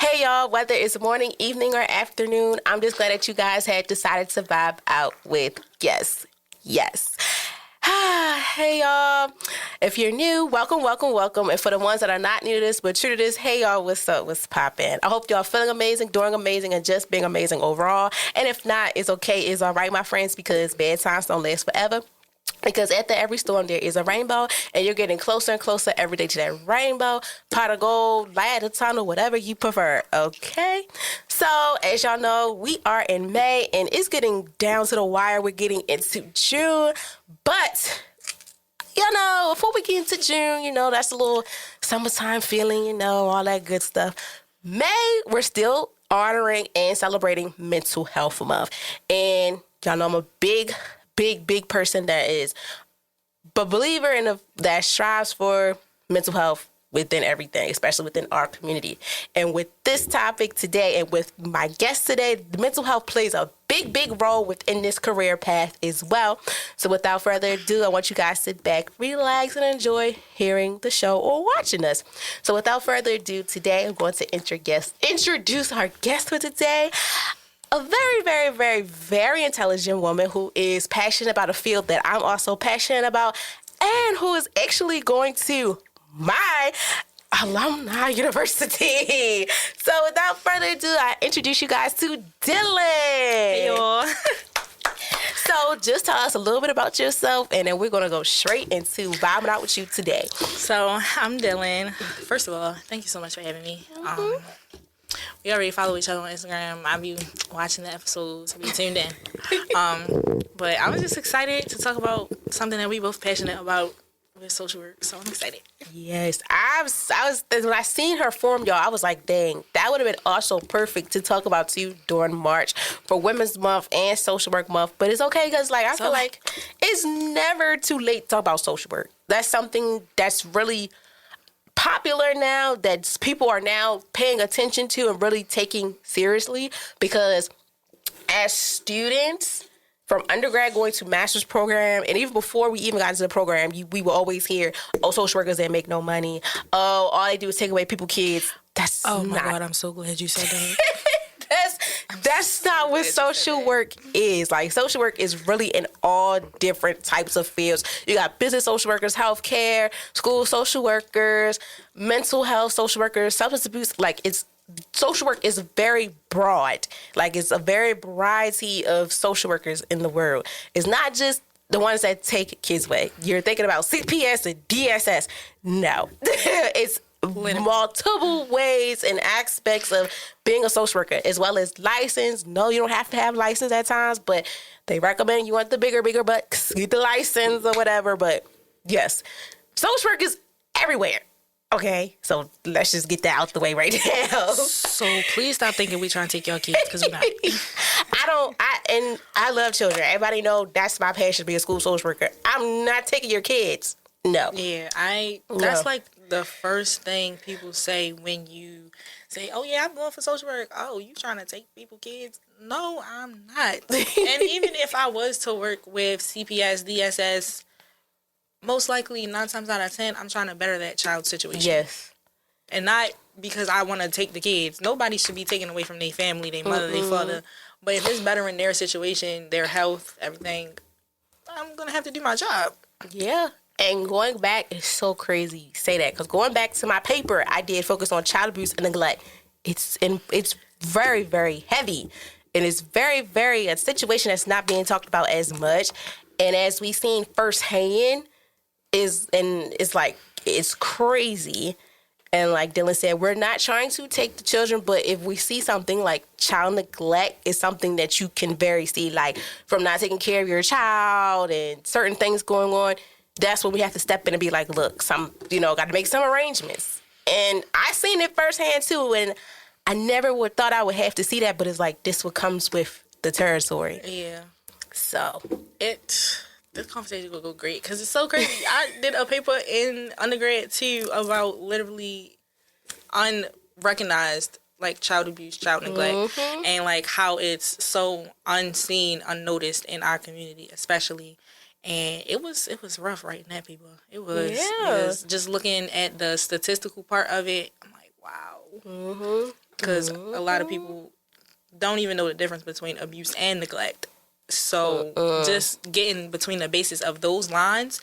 Hey y'all, whether it's morning, evening, or afternoon, I'm just glad that you guys had decided to vibe out with yes. Hey y'all, if you're new, welcome. And for the ones that are not new to this but true to this, hey y'all, what's up, what's poppin'? I hope y'all feeling amazing, doing amazing, and just being amazing overall. And if not, it's okay, it's all right, my friends, because bad times don't last forever. Because after every storm, there is a rainbow, and you're getting closer and closer every day to that rainbow, pot of gold, light of the tunnel, whatever you prefer, okay? So, as y'all know, we are in May, and it's getting down to the wire. We're getting into June, but, before we get into June, that's a little summertime feeling, all that good stuff. May, we're still honoring and celebrating Mental Health Month, and y'all know I'm a big person that is a believer that strives for mental health within everything, especially within our community. And with this topic today and with my guest today, the mental health plays a big role within this career path as well. So without further ado, I want you guys to sit back, relax, and enjoy hearing the show or watching us. So without further ado, today I'm going to introduce our guest for today. A very intelligent woman who is passionate about a field that I'm also passionate about, and who is actually going to my alumni university. So without further ado, I introduce you guys to Dylan. Hey, y'all. So just tell us a little bit about yourself, and then we're going to go straight into vibing out with you today. So I'm Dylan. First of all, thank you so much for having me. We already follow each other on Instagram. I be watching the episodes, be tuned in. But I was just excited to talk about something that we both passionate about with social work. So I'm excited. Yes, I was when I seen her form, y'all, I was like, dang, that would have been also perfect to talk about too during March for Women's Month and Social Work Month. But it's okay because I feel like it's never too late to talk about social work. That's something that's really popular now, that people are now paying attention to and really taking seriously, because as students from undergrad going to master's program, and even before we even got into the program, we will always hear, social workers, they make no money. Oh, all they do is take away people's kids. Oh my God, I'm so glad you said that. That's not what social work is. Social work is really in all different types of fields. You got business social workers, healthcare, school social workers, mental health social workers, substance abuse. Social work is very broad. It's a very variety of social workers in the world. It's not just the ones that take kids away. You're thinking about CPS and DSS. No, it's multiple ways and aspects of being a social worker, as well as license. No, you don't have to have license at times, but they recommend you want the bigger bucks, get the license or whatever. But yes, social work is everywhere. Okay, so let's just get that out the way right now. So please stop thinking we trying to take your kids, because we're not. I love children. Everybody know that's my passion, to be a school social worker. I'm not taking your kids. No. Yeah, that's the first thing people say when you say, oh yeah, I'm going for social work. Oh, you trying to take people's kids? No, I'm not. And even if I was to work with CPS, DSS, most likely 9 times out of 10, I'm trying to better that child's situation. Yes. And not because I want to take the kids. Nobody should be taken away from their family, their mother, their father. But if it's bettering their situation, their health, everything, I'm going to have to do my job. Yeah. And going back, it's so crazy you say that, because going back to my paper, I did focus on child abuse and neglect. It's very, very heavy, and it's very a situation that's not being talked about as much. And as we've seen firsthand, it's crazy. And like Dylan said, we're not trying to take the children, but if we see something like child neglect is something that you can very see, from not taking care of your child and certain things going on. That's when we have to step in and be like, look, got to make some arrangements. And I seen it firsthand too, and I never thought I would have to see that, but it's this what comes with the territory. Yeah. So this conversation will go great, because it's so crazy. I did a paper in undergrad too about literally unrecognized child abuse, child neglect, and how it's so unseen, unnoticed in our community, especially. And it was rough writing that paper. It was just looking at the statistical part of it. I'm like, wow. because a lot of people don't even know the difference between abuse and neglect. So just getting between the basis of those lines,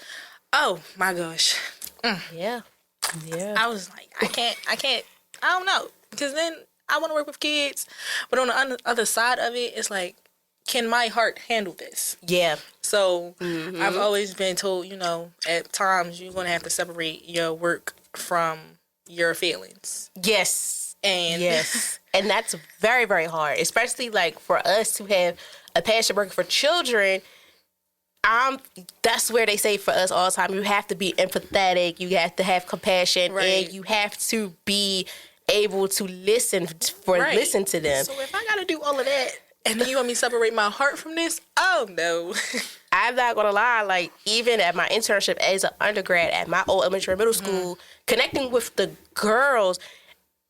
oh my gosh. Yeah. I was like, I don't know. Because then I want to work with kids. But on the other side of it, it's like, can my heart handle this? Yeah. So I've always been told, at times you're going to have to separate your work from your feelings. Yes. And and that's very, very hard, especially like for us to have a passion working for children. That's where they say for us all the time, you have to be empathetic, you have to have compassion, and you have to be able to listen to them. So if I got to do all of that, and then you want me to separate my heart from this? Oh, no. I'm not going to lie. Like, even at my internship as an undergrad at my old elementary and middle school, connecting with the girls,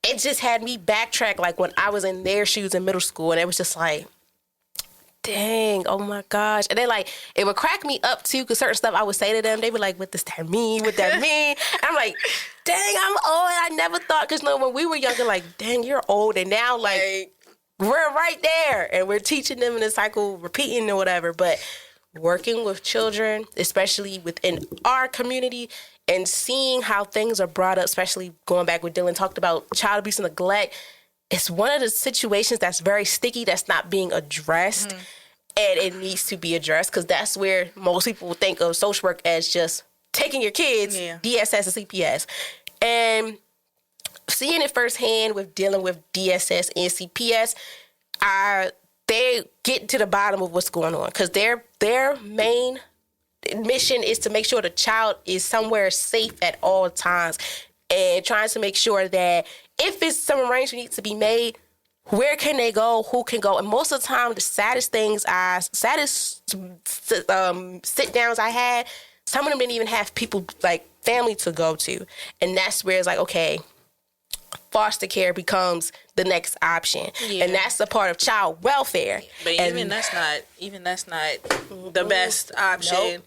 it just had me backtrack, like, when I was in their shoes in middle school. And it was just like, dang, oh, my gosh. And then, like, it would crack me up, too, because certain stuff I would say to them, they were like, what does that mean? What that mean? And I'm like, dang, I'm old. I never thought, because, when we were younger, like, dang, you're old. And now, like we're right there, and we're teaching them in the cycle, repeating or whatever. But working with children, especially within our community, and seeing how things are brought up, especially going back with Dylan talked about child abuse and neglect, it's one of the situations that's very sticky, that's not being addressed, and it needs to be addressed, because that's where most people will think of social work as just taking your kids, DSS and CPS. And seeing it firsthand with dealing with DSS and CPS, they get to the bottom of what's going on, because their main mission is to make sure the child is somewhere safe at all times, and trying to make sure that if it's some arrangement needs to be made, where can they go, who can go. And most of the time, the saddest sit downs I had, some of them didn't even have people, like family, to go to. And that's where it's like, okay, foster care becomes the next option, and that's a part of child welfare. But even that's not the best option,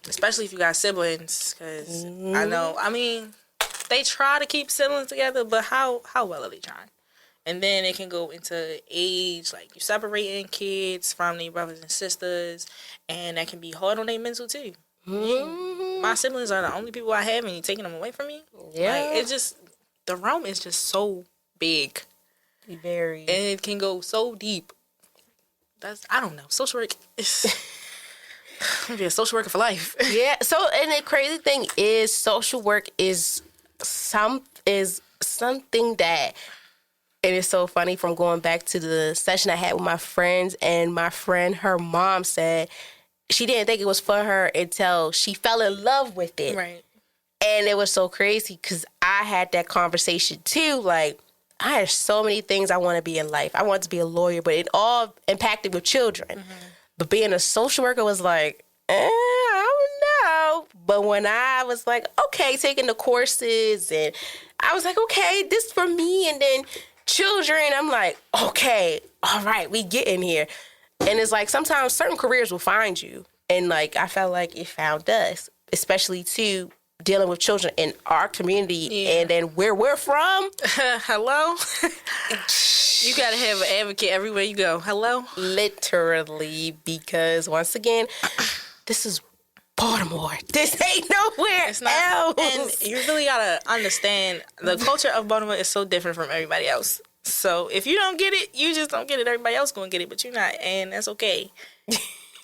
especially if you got siblings. Because I mean, they try to keep siblings together, but how well are they trying? And then it can go into age, like you separating kids from their brothers and sisters, and that can be hard on their mental too. My siblings are the only people I have, and you're taking them away from me. Yeah, like, it's just. The realm is just so big. Very. And it can go so deep. I don't know. Social work is... I'm going to be a social worker for life. Yeah. So, and the crazy thing is, social work is something that... It is so funny, from going back to the session I had with my friends, and my friend, her mom said she didn't think it was for her until she fell in love with it. Right. And it was so crazy, because I had that conversation too. Like, I had so many things I want to be in life. I wanted to be a lawyer, but it all impacted with children. But being a social worker was like, I don't know. But when I was like, okay, taking the courses, and I was like, okay, this for me. And then children, I'm like, okay, all right, we get in here. And it's like, sometimes certain careers will find you. And like, I felt like it found us, especially too, dealing with children in our community, and then where we're from. Hello? You got to have an advocate everywhere you go. Hello? Literally, because once again, this is Baltimore. This ain't nowhere else. And you really got to understand, the culture of Baltimore is so different from everybody else. So if you don't get it, you just don't get it. Everybody else going to get it, but you're not. And that's okay.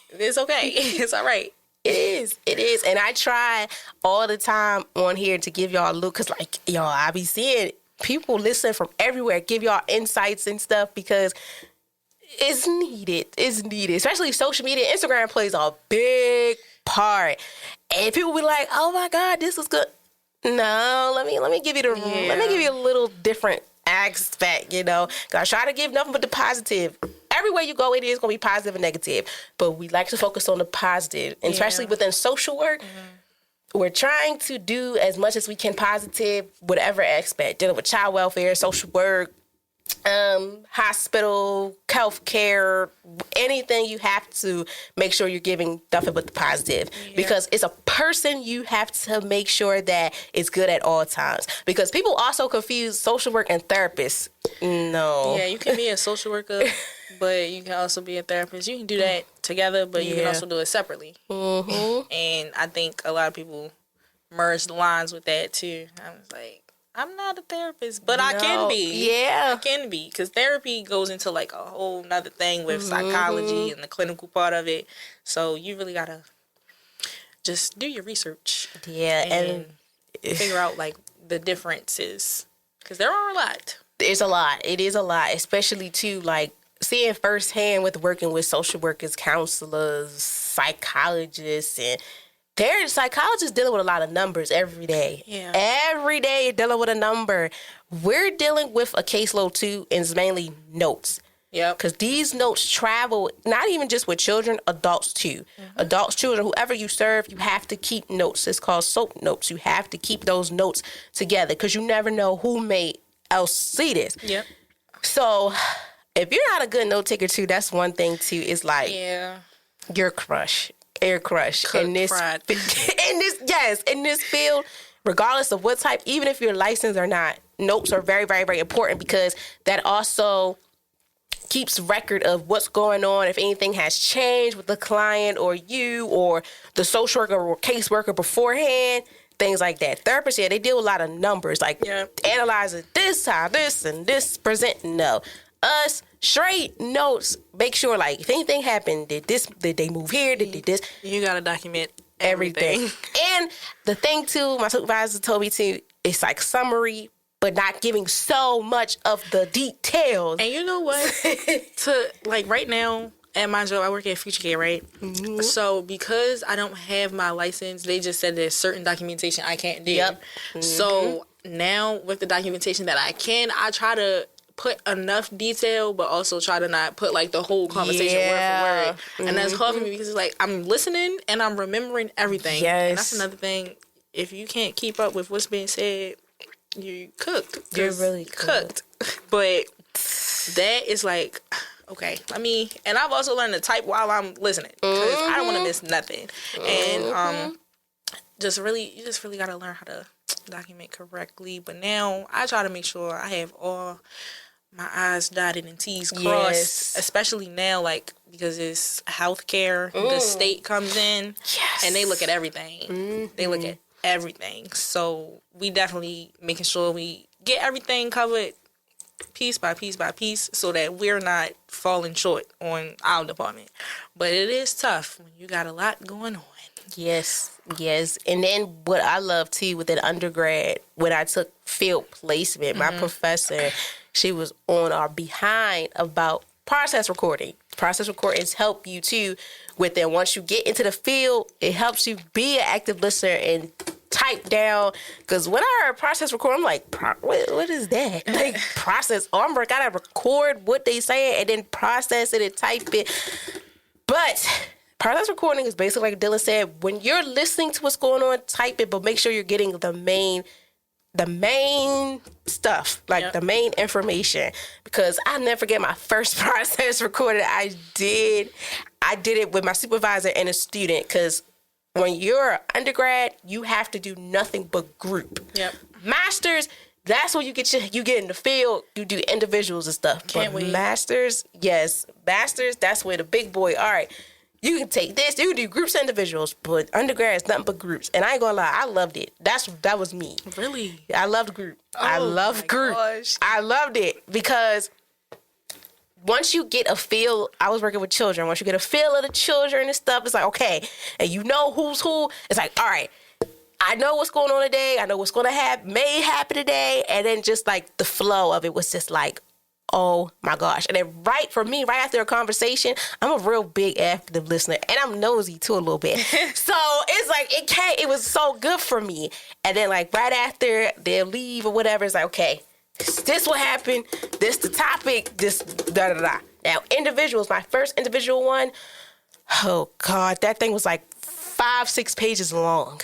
It's okay. It's all right. It is. And I try all the time on here to give y'all a look, because like, y'all, I be seeing people listen from everywhere, give y'all insights and stuff, because it's needed. It's needed. Especially social media. Instagram plays a big part. And people be like, oh my God, this is good. No, let me give you let me give you a little different aspect, because I try to give nothing but the positive. Everywhere you go, it is going to be positive and negative. But we like to focus on the positive. And especially within social work, we're trying to do as much as we can positive, whatever aspect. Dealing with child welfare, social work, hospital, healthcare, anything, you have to make sure you're giving nothing but the positive. Yeah. Because it's a person, you have to make sure that it's good at all times. Because people also confuse social work and therapists. No. Yeah, you can be a social worker, but you can also be a therapist. You can do that together, but you can also do it separately. Mm-hmm. And I think a lot of people merge the lines with that too. I was like, I'm not a therapist, but I can be. Yeah. I can be. Because therapy goes into like a whole nother thing with psychology and the clinical part of it. So you really got to just do your research. Yeah. And figure out like the differences. Because there are a lot. There's a lot. It is a lot. Especially too, like seeing firsthand with working with social workers, counselors, psychologists, and there's psychologists dealing with a lot of numbers every day. Yeah. Every day you're dealing with a number. We're dealing with a caseload too, and it's mainly notes. Yeah. Because these notes travel, not even just with children, adults too. Mm-hmm. Adults, children, whoever you serve, you have to keep notes. It's called SOAP notes. You have to keep those notes together because you never know who may else see this. Yep. So if you're not a good note taker too, that's one thing too. It's like your crush. Air crush in this field, regardless of what type, even if you're licensed or not, notes are very, very, very important because that also keeps record of what's going on, if anything has changed with the client or you or the social worker or caseworker beforehand, things like that. Therapists, they deal with a lot of numbers, like analyzing this, how this and this present. No. Us, straight notes, make sure, like, if anything happened, did they move here, did this? You got to document everything. And the thing, too, my supervisor told me, too, it's like summary, but not giving so much of the details. And you know what? Like, right now, at my job, I work at Future Care, right? Mm-hmm. So, because I don't have my license, they just said there's certain documentation I can't do. Yep. Mm-hmm. So, now, with the documentation that I can, I try to put enough detail, but also try to not put like the whole conversation word for word. And that's hard for me because it's like I'm listening and I'm remembering everything. Yes. And that's another thing. If you can't keep up with what's being said, you cooked. You're really cooked. But that is like, okay, and I've also learned to type while I'm listening because I don't want to miss nothing. And you just really got to learn how to document correctly. But now I try to make sure I have all my I's dotted and T's crossed, especially now, like, because it's healthcare, the state comes in and they look at everything. Mm-hmm. They look at everything. So we definitely making sure we get everything covered piece by piece by piece so that we're not falling short on our department. But it is tough when you got a lot going on. Yes. And then what I love, too, with an undergrad, when I took field placement, my professor, she was on our behind about process recording. Process recordings help you, too, with it. Once you get into the field, it helps you be an active listener and type down. Because when I heard process record, I'm like, what is that? Like, process. I got to record what they say and then process it and type it. But process recording is basically, like Dylan said, when you're listening to what's going on, type it, but make sure you're getting the main stuff, like the main information. Because I'll never forget my first process recording I did it with my supervisor and a student. Because when you're an undergrad, you have to do nothing but group. Yep. Masters, that's when you get in the field, you do individuals and stuff. Can't wait. Masters, that's where the big boy, all right, you can take this, you can do groups and individuals, but undergrad is nothing but groups. And I ain't gonna lie, I loved it. That was me. Really? I loved group. I loved group. Gosh. I loved it because once you get a feel, I was working with children, once you get a feel of the children and stuff, it's like, okay, and you know who's who, it's like, all right, I know what's going on today, I know what's gonna may happen today, and then just like the flow of it was just like, oh my gosh. And then right after a conversation, I'm a real big active listener and I'm nosy too a little bit. So it's like, it was so good for me. And then like right after they'll leave or whatever, it's like, okay, this what happened, this the topic, this da-da-da. Now individuals, my first individual one, oh God, that thing was like 5-6 pages long.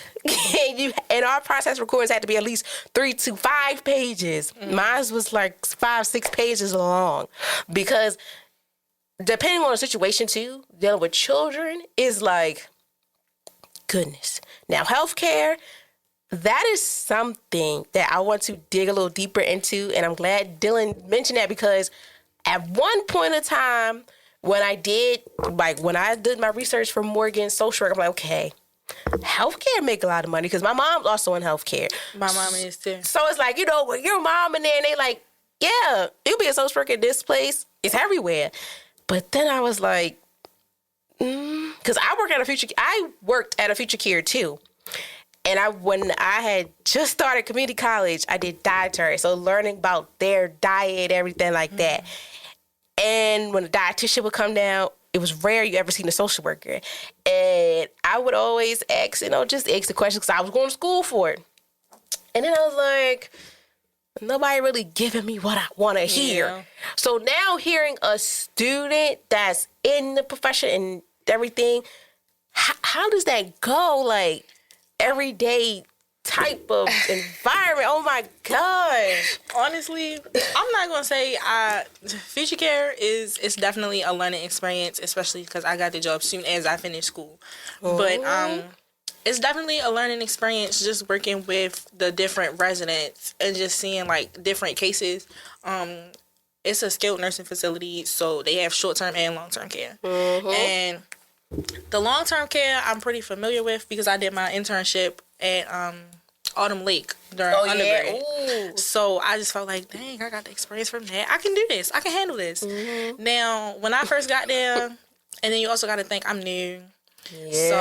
And our process recordings had to be at least 3 to 5 pages. Mine was like 5-6 pages long, because depending on the situation too, dealing with children is like, goodness. Now, healthcare, that is something that I want to dig a little deeper into, and I'm glad Dylan mentioned that, because at one point in time, when I did my research for Morgan social work, I'm like, okay, healthcare make a lot of money, because my mom's also in healthcare. My mom is too. So it's like, when your mom in there, and they like, yeah, you'll be a social worker at this place. It's everywhere. But then I was like, because I worked at a future care too. And when I had just started community college, I did dietary. So learning about their diet, everything like that. And when the dietitian would come down, it was rare you ever seen a social worker. And I would always ask, just ask the questions, because I was going to school for it. And then I was like, nobody really giving me what I want to hear. Yeah. So now hearing a student that's in the profession and everything, how does that go? Like, everyday type of environment. Oh my gosh. Honestly, I'm not gonna say future care it's definitely a learning experience, especially because I got the job soon as I finished school. But it's definitely a learning experience just working with the different residents and just seeing like different cases. It's a skilled nursing facility, so they have short-term and long-term care. And the long-term care I'm pretty familiar with, because I did my internship at Autumn Lake during undergrad. Yeah. So I just felt like, dang, I got the experience from that. I can do this. I can handle this. Now, when I first got there, and then you also got to think I'm new. Yeah. So,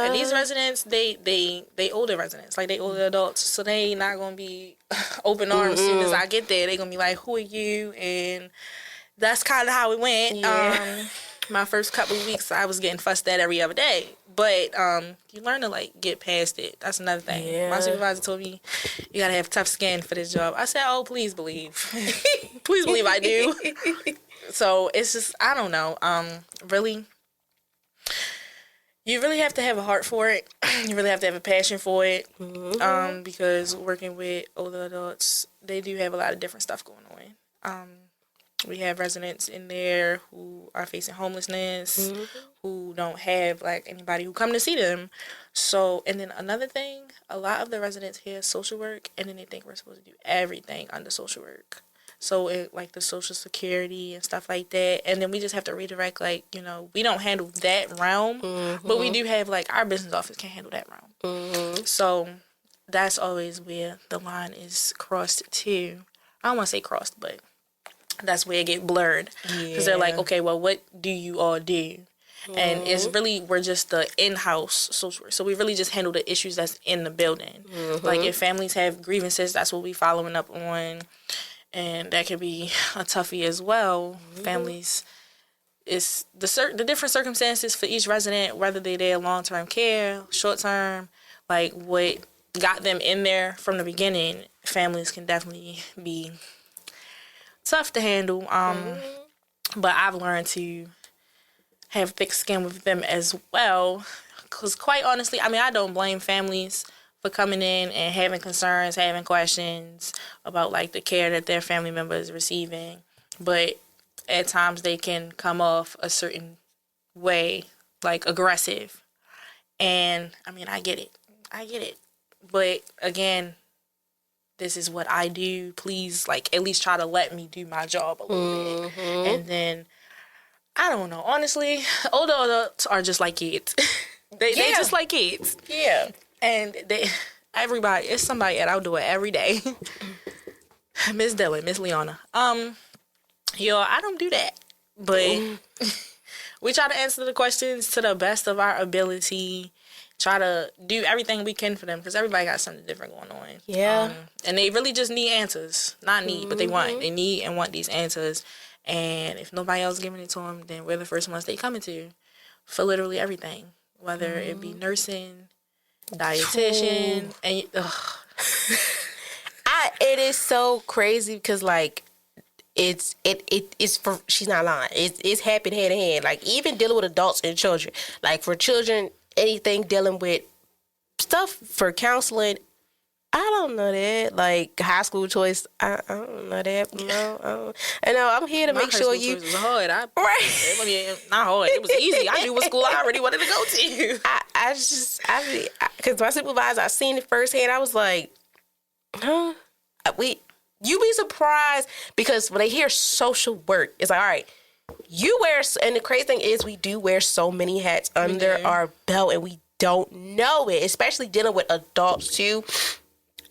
and these residents, they older residents, like they older adults, so they not gonna be open arms as soon as I get there. They gonna be like, "Who are you?" And that's kind of how it went. Yeah. My first couple of weeks, I was getting fussed at every other day, but you learn to like get past it. That's another thing. Yeah. My supervisor told me you gotta have tough skin for this job. I said, "Oh, please believe, please believe I do." So it's just, I don't know. Really. You really have to have a heart for it. You really have to have a passion for it. Because working with older adults, they do have a lot of different stuff going on. We have residents in there who are facing homelessness, who don't have like anybody who come to see them. So, and then another thing, a lot of the residents hear social work, and then they think we're supposed to do everything under social work. So, like the Social Security and stuff like that. And then we just have to redirect, like, we don't handle that realm, but we do have, like, our business office can handle that realm. So, that's always where the line is crossed, too. I don't want to say crossed, but that's where it get blurred. Because they're like, okay, well, what do you all do? And it's really, we're just the in-house social work. So we really just handle the issues that's in the building. Like, if families have grievances, that's what we following up on. And that can be a toughie as well. Families, it's the different circumstances for each resident, whether they're there long-term care, short-term, like what got them in there from the beginning. Families can definitely be tough to handle. But I've learned to have thick skin with them as well. Because quite honestly, I don't blame families for coming in and having concerns, having questions about like the care that their family member is receiving. But at times they can come off a certain way, like aggressive. And I get it. But again, this is what I do. Please, like, at least try to let me do my job a little bit. And then, I don't know. Honestly, older adults are just like kids. They just like kids. Yeah. And it's somebody at our door every day. Miss Dillon, Miss Leona. I don't do that. But we try to answer the questions to the best of our ability. Try to do everything we can for them, because everybody got something different going on. Yeah. And they really just need answers. Not need, but they want. They need and want these answers. And if nobody else giving it to them, then we're the first ones they coming to for literally everything. Whether it be nursing, dietitian, and it is so crazy, because like it's for, she's not lying. It's happening hand in hand. Like even dealing with adults and children. Like for children, anything dealing with stuff for counseling, I don't know that. Like high school choice, I don't know that. No, I know I'm here to make sure you. Choice was hard. Right. Not hard. It was easy. I knew what school I already wanted to go to. Because my supervisor, I seen it firsthand. I was like, huh? You be surprised because when they hear social work, it's like, all right, you wear, and the crazy thing is we do wear so many hats under our belt and we don't know it, especially dealing with adults too.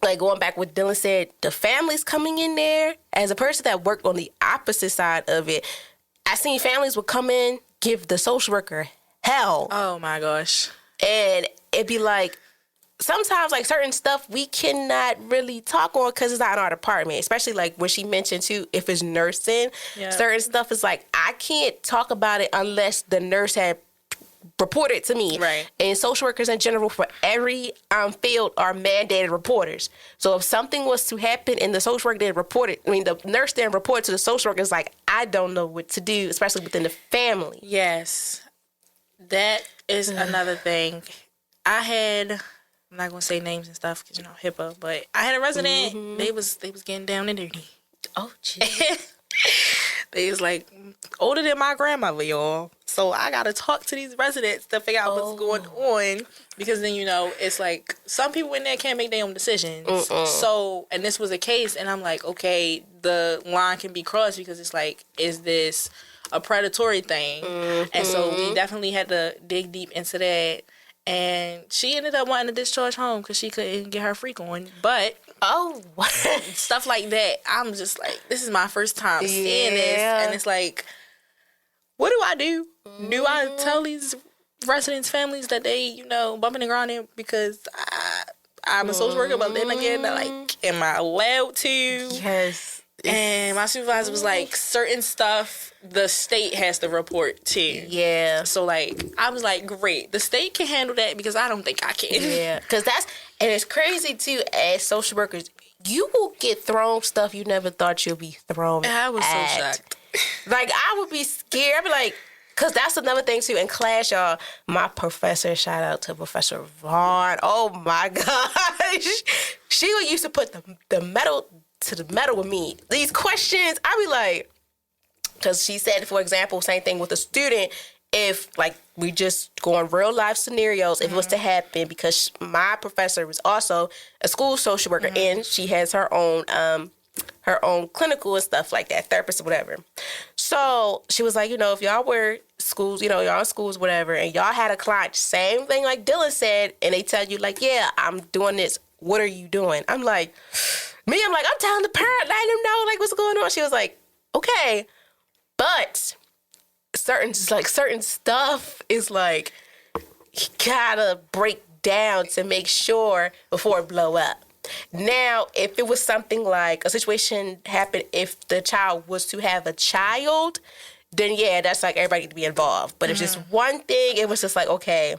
Like going back what Dylan said, the families coming in there. As a person that worked on the opposite side of it, I seen families would come in, give the social worker hell. Oh my gosh. And it'd be like, sometimes like certain stuff we cannot really talk on because it's not in our department. Especially like when she mentioned too, if it's nursing, certain stuff is like, I can't talk about it unless the nurse had reported to me. Right. And social workers in general for every field are mandated reporters. So if something was to happen and the social worker didn't report it, the nurse didn't report to the social worker, it's like, I don't know what to do, especially within the family. Yes. That is another thing. I'm not going to say names and stuff because, HIPAA, but I had a resident, they was getting down and dirty. Oh, jeez. They was like older than my grandmother, y'all. So I got to talk to these residents to figure out what's going on. Because then, it's like some people in there can't make their own decisions. So, and this was a case, and I'm like, okay, the line can be crossed because it's like, is this a predatory thing? And so we definitely had to dig deep into that. And she ended up wanting to discharge home because she couldn't get her freak on. But stuff like that, I'm just like, this is my first time seeing this. And it's like, what do I do? Do I tell these residents' families that they, bumping and grinding because I'm a social worker? But then again, like, am I allowed to? Yes. And my supervisor was like, certain stuff the state has to report to. Yeah. So, like, I was like, great. The state can handle that because I don't think I can. Yeah. Because and it's crazy, too, as social workers, you will get thrown stuff you never thought you'd be thrown I was at. so shocked. Like, I would be scared. I'd be like, because that's another thing, too. In class, y'all, my professor, shout out to Professor Vaughn. Oh, my gosh. She used to put the metal to the metal with me. These questions, I be like, because she said, for example, same thing with a student, if like we just go on real life scenarios, if it was to happen, because my professor was also a school social worker and she has her own clinical and stuff like that, therapist or whatever. So she was like, if y'all were schools, y'all in schools, whatever, and y'all had a client, same thing like Dylan said, and they tell you like, yeah, I'm doing this. What are you doing? I'm like, I'm telling the parent, letting them know like what's going on. She was like, okay, but certain stuff is like you gotta break down to make sure before it blow up. Now, if it was something like a situation happened, if the child was to have a child, then yeah, that's like everybody need to be involved. But if just one thing, it was just like, okay,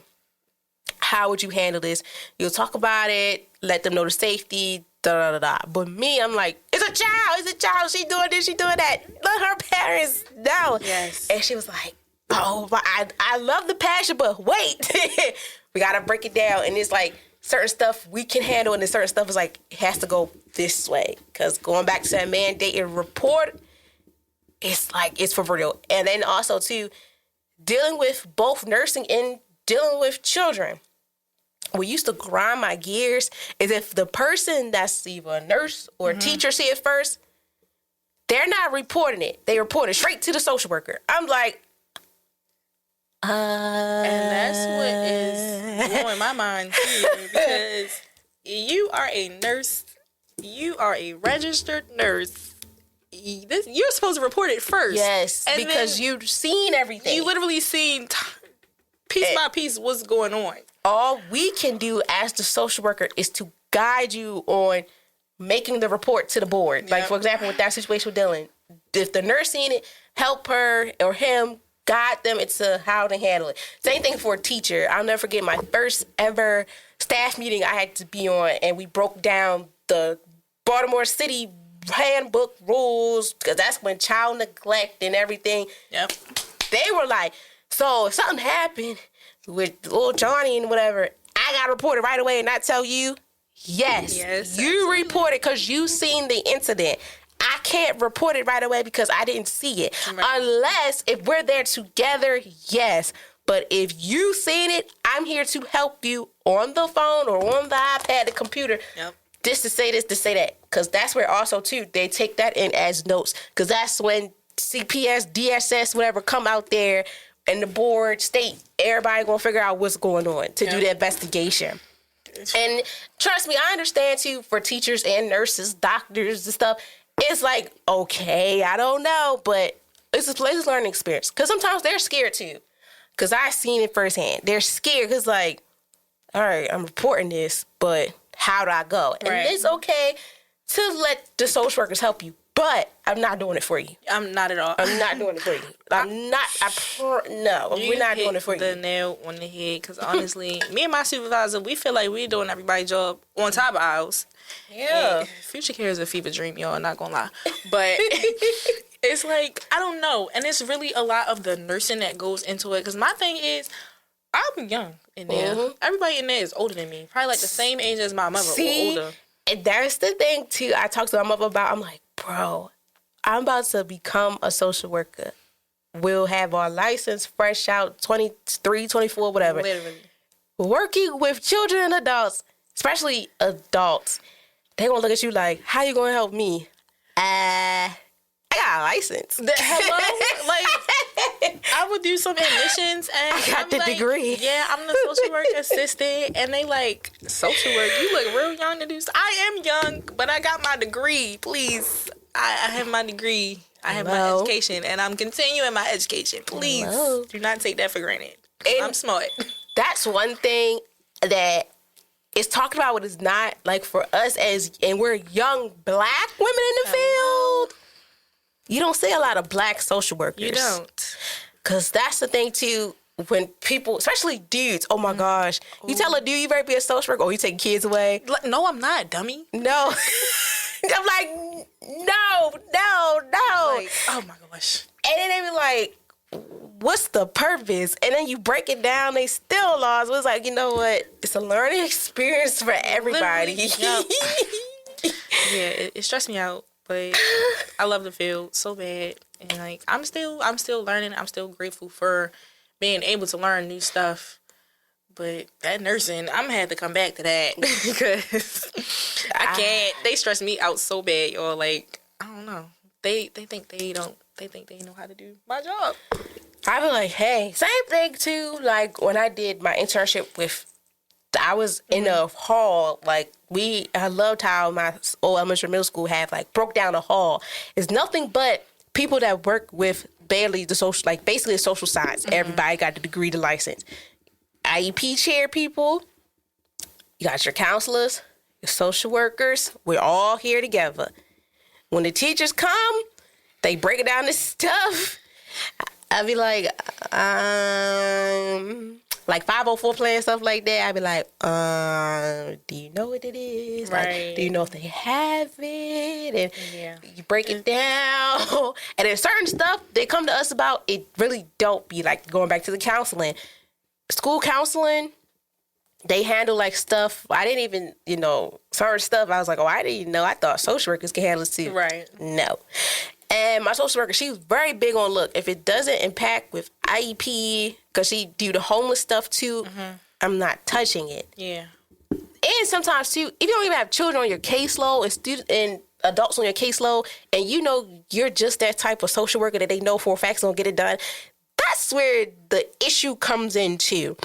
how would you handle this? You'll talk about it, let them know the safety, da-da-da-da. But me, I'm like, it's a child. She doing this, she doing that. Let her parents know. Yes. And she was like, oh, but I love the passion, but wait. We got to break it down. And it's like certain stuff we can handle, and then certain stuff is like, it has to go this way. Because going back to that mandated report, it's like, it's for real. And then also, too, dealing with both nursing and dealing with children. What used to grind my gears is if the person that's either a nurse or a teacher see it first, they're not reporting it. They report it straight to the social worker. I'm like, and that's what is blowing my mind too, because you are a nurse, you are a registered nurse. You're supposed to report it first. Yes, and because you've seen everything. You literally seen piece by piece what's going on. All we can do as the social worker is to guide you on making the report to the board. Yep. Like, for example, with that situation with Dylan, if the nurse seen it, help her or him, guide them into how to handle it. Same thing for a teacher. I'll never forget my first ever staff meeting I had to be on, and we broke down the Baltimore City handbook rules, because that's when child neglect and everything. Yep. They were like, so if something happened, with little Johnny and whatever, I got to report it right away and not tell you? Yes. You report it because you seen the incident. I can't report it right away because I didn't see it. Right. Unless if we're there together, yes. But if you seen it, I'm here to help you on the phone or on the iPad, the computer. Yep. This to say this, to say that. Because that's where also, too, they take that in as notes. Because that's when CPS, DSS, whatever, come out there and the board, state, everybody going to figure out what's going on to do the investigation. And trust me, I understand, too, for teachers and nurses, doctors and stuff. It's like, okay, I don't know, but it's a learning experience. Because sometimes they're scared, too. Because I seen it firsthand. They're scared because, like, all right, I'm reporting this, but how do I go? And it's okay to let the social workers help you, but I'm not doing it for you. I'm not at all. I'm not doing it for you. No, we're not doing it for you. The nail on the head, because honestly, me and my supervisor, we feel like we're doing everybody's job on top of ours. Yeah. And future care is a fever dream, y'all, not gonna lie. But it's like, I don't know. And it's really a lot of the nursing that goes into it. Because my thing is, I'm young in there. Mm-hmm. Everybody in there is older than me. Probably like the same age as my mother or older. And that's the thing, too. I talked to my mother about, I'm like, bro, I'm about to become a social worker. We'll have our license fresh out, 23, 24, whatever. Literally. Working with children and adults, especially adults, they gonna look at you like, how you gonna help me? I got a license. Hello? Like, I would do some admissions and I got the degree. Yeah, I'm the social work assistant. And they like, social work, you look real young to do so. I am young, but I got my degree. Please. I have my degree. I have my education. And I'm continuing my education. Please do not take that for granted. I'm smart. That's one thing that is talked about what is not, like, for us and we're young black women in the field. You don't see a lot of black social workers. You don't. Because that's the thing, too, when people, especially dudes, oh, my gosh. You tell a dude you better be a social worker, or you take kids away. No, I'm not, dummy. No. I'm like, no. Like, oh, my gosh. And then they be like, what's the purpose? And then you break it down, they still laws. It was like, you know what? It's a learning experience for everybody. Yeah, it stressed me out. But I love the field so bad, and like I'm still learning. I'm still grateful for being able to learn new stuff. But that nursing, I'm gonna have to come back to that because I can't. They stress me out so bad, y'all. Like, I don't know. They think they don't. They think they know how to do my job. I be like, hey, same thing too. Like when I did my internship I was in a hall, like, I loved how my old elementary middle school had, like, broke down a hall. It's nothing but people that work with barely the social, like, basically the social science. Mm-hmm. Everybody got the degree, the license. IEP chair people, you got your counselors, your social workers. We're all here together. When the teachers come, they break it down this stuff. I be like 504 plan, stuff like that. I'd be like, do you know what it is? Right. Like, do you know if they have it? And you break it down. And then certain stuff they come to us about, it really don't be like going back to the counseling. School counseling, they handle like stuff. I didn't even, certain stuff. I was like, I didn't even know. I thought social workers can handle it too. Right. No. And my social worker, she was very big on, look, if it doesn't impact with IEP, because she do the homeless stuff too, I'm not touching it. Yeah. And sometimes too, if you don't even have children on your caseload and adults on your caseload, and you're just that type of social worker that they know for a fact gonna get it done, that's where the issue comes in too.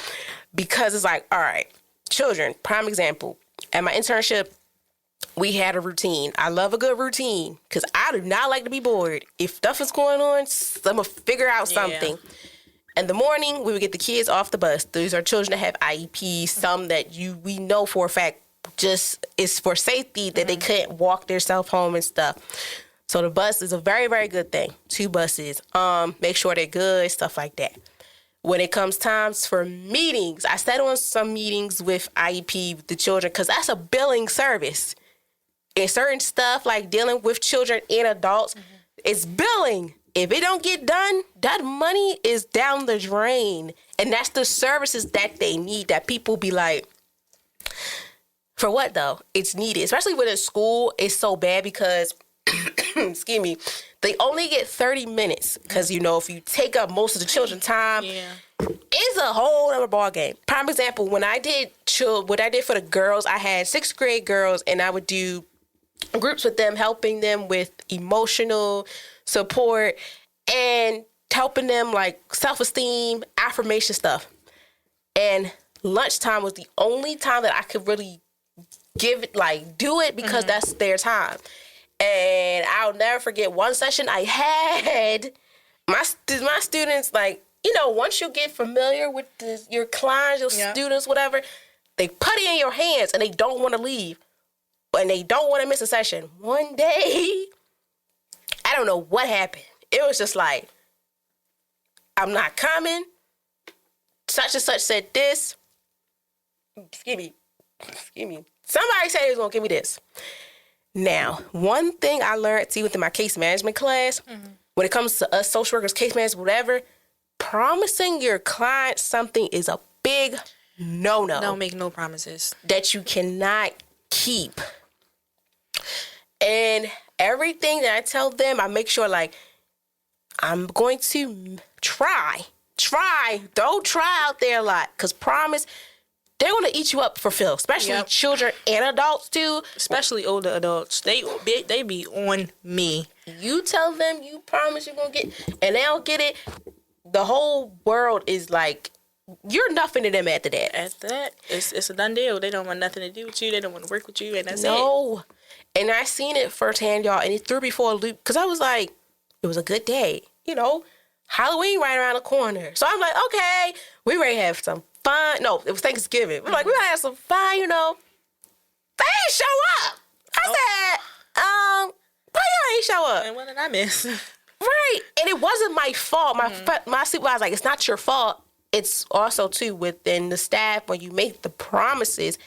Because it's like, all right, children, prime example. At my internship, we had a routine. I love a good routine because I do not like to be bored. If stuff is going on, I'm going to figure out something. In the morning, we would get the kids off the bus. These are children that have IEPs, some that we know for a fact just is for safety that they couldn't walk themselves home and stuff. So the bus is a very, very good thing. 2 buses. Make sure they're good, stuff like that. When it comes times for meetings, I sat on some meetings with IEP, with the children, because that's a billing service. And certain stuff like dealing with children and adults, it's billing. if it don't get done, that money is down the drain. And that's the services that they need, that people be like, for what though? It's needed. Especially when in school, it's so bad because, excuse me, they only get 30 minutes. Because, if you take up most of the children's time, it's a whole other ball game. Prime example, when I did what I did for the girls, I had 6th grade girls, and I would do groups with them, helping them with emotional support and helping them like self-esteem, affirmation stuff. And lunchtime was the only time that I could really do it because that's their time. And I'll never forget one session I had. My students, once you get familiar with your clients, your students, whatever, they put it in your hands and they don't want to leave. And they don't want to miss a session. One day, I don't know what happened. It was just like, I'm not coming. Such and such said this. Excuse me. Somebody said he was going to give me this. Now, one thing I learned, within my case management class, when it comes to us social workers, case managers, whatever, promising your client something is a big no-no. Don't make no promises. That you cannot keep. And everything that I tell them, I make sure, I'm going to try. Don't try out there a lot. Because promise, they're going to eat you up for Phil. Especially children and adults, too. Especially older adults. They be on me. You tell them you promise you're going to get, and they don't get it, the whole world is like, you're nothing to them after that. After that, it's a done deal. They don't want nothing to do with you. They don't want to work with you, and that's it. No. And I seen it firsthand, y'all, and it threw me for a loop. Because I was like, it was a good day. Halloween right around the corner. So I'm like, okay, we ready to have some fun. No, it was Thanksgiving. We're like, we gotta have some fun, They ain't show up. I said, why y'all ain't show up? And what did I miss? Right. And it wasn't my fault. My supervisor was like, it's not your fault. It's also, too, within the staff, when you make the promises,